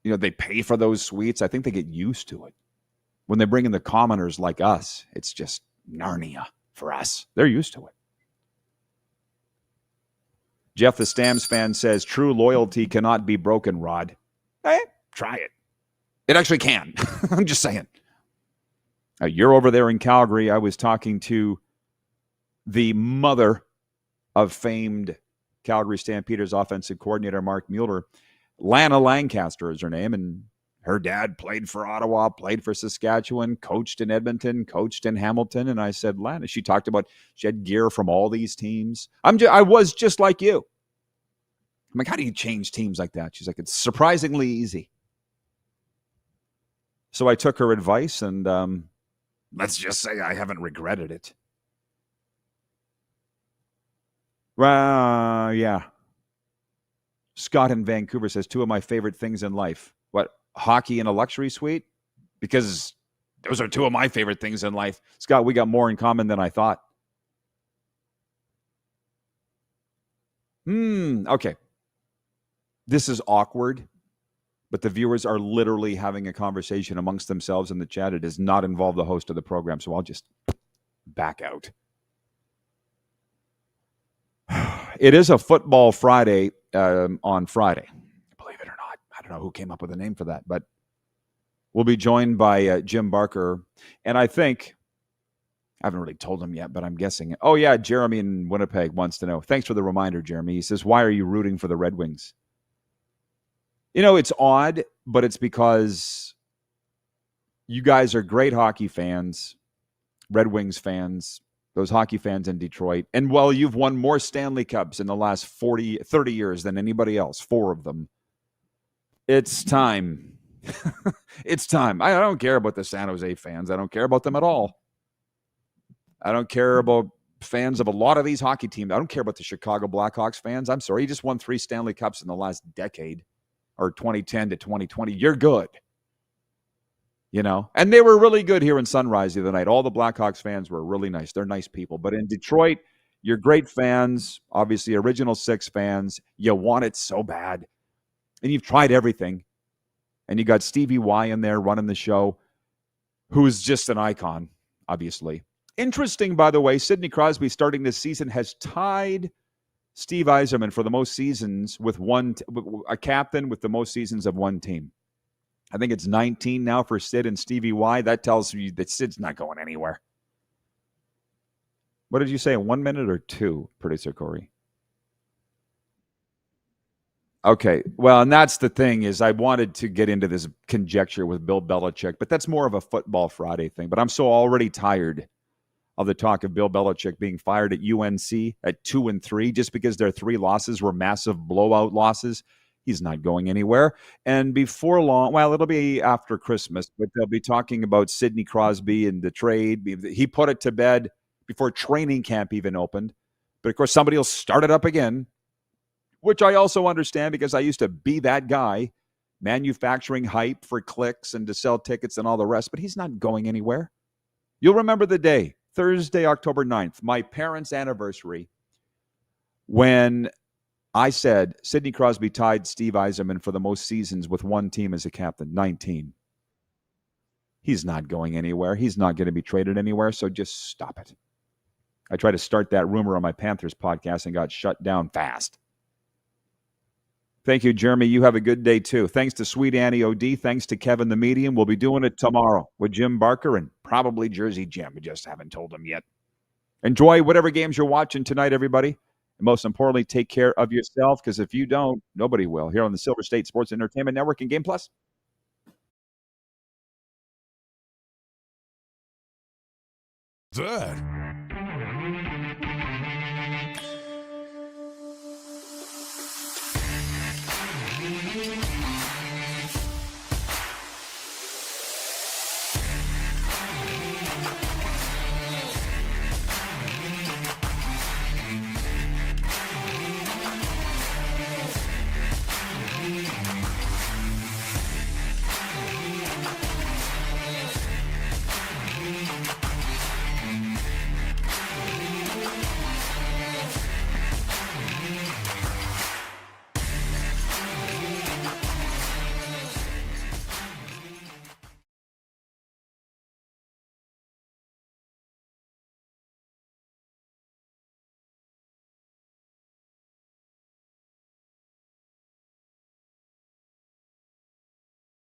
they pay for those suites. I think they get used to it. When they bring in the commoners like us, it's just Narnia for us. They're used to it. Jeff the Stamps fan says, true loyalty cannot be broken, Rod. Hey, try it. It actually can. I'm just saying. You're over there in Calgary. I was talking to the mother of famed Calgary Stampeders offensive coordinator Mark Mueller. Lana Lancaster is her name, and her dad played for Ottawa, played for Saskatchewan, coached in Edmonton, coached in Hamilton. And I said, Lana, she talked about she had gear from all these teams. I was just like you. I'm like, how do you change teams like that? She's like, it's surprisingly easy. So I took her advice, and let's just say I haven't regretted it. Yeah. Scott in Vancouver says, two of my favorite things in life. What? Hockey in a luxury suite? Because those are two of my favorite things in life. Scott, we got more in common than I thought. Okay. This is awkward, but the viewers are literally having a conversation amongst themselves in the chat. It does not involve the host of the program, so I'll just back out. It is a football Friday on Friday. Believe it or not. I don't know who came up with a name for that, but we'll be joined by Jim Barker. And I think, I haven't really told him yet, but I'm guessing. Oh, yeah, Jeremy in Winnipeg wants to know. Thanks for the reminder, Jeremy. He says, why are you rooting for the Red Wings? It's odd, but it's because you guys are great hockey fans, Red Wings fans, those hockey fans in Detroit. And while you've won more Stanley Cups in the last 30 years than anybody else, 4 of them, it's time. It's time. I don't care about the San Jose fans. I don't care about them at all. I don't care about fans of a lot of these hockey teams. I don't care about the Chicago Blackhawks fans. I'm sorry. You just won 3 Stanley Cups in the last decade, or 2010 to 2020. You're good. And they were really good here in Sunrise the other night. All the Blackhawks fans were really nice. They're nice people. But in Detroit, you're great fans, obviously original 6 fans. You want it so bad. And you've tried everything. And you got Stevie Y in there running the show, who is just an icon, obviously. Interesting, by the way, Sidney Crosby starting this season has tied Steve Yzerman for the most seasons with a captain with the most seasons of one team. I think it's 19 now for Sid and Stevie Y. That tells you that Sid's not going anywhere. What did you say, 1 minute or 2, producer Corey? Okay, well, and that's the thing is I wanted to get into this conjecture with Bill Belichick, but that's more of a football Friday thing. But I'm so already tired of the talk of Bill Belichick being fired at UNC at 2-3 just because their 3 losses were massive blowout losses. He's not going anywhere. And before long, well, it'll be after Christmas, but they'll be talking about Sidney Crosby and the trade. He put it to bed before training camp even opened. But, of course, somebody will start it up again, which I also understand because I used to be that guy manufacturing hype for clicks and to sell tickets and all the rest. But he's not going anywhere. You'll remember the day, Thursday, October 9th, my parents' anniversary, when I said Sidney Crosby tied Steve Yzerman for the most seasons with one team as a captain, 19. He's not going anywhere. He's not going to be traded anywhere, so just stop it. I tried to start that rumor on my Panthers podcast and got shut down fast. Thank you, Jeremy. You have a good day, too. Thanks to Sweet Annie O.D. Thanks to Kevin the Medium. We'll be doing it tomorrow with Jim Barker and probably Jersey Jim. We just haven't told him yet. Enjoy whatever games you're watching tonight, everybody. And most importantly, take care of yourself, because if you don't, nobody will. Here on the Silver State Sports Entertainment Network and Game Plus. That.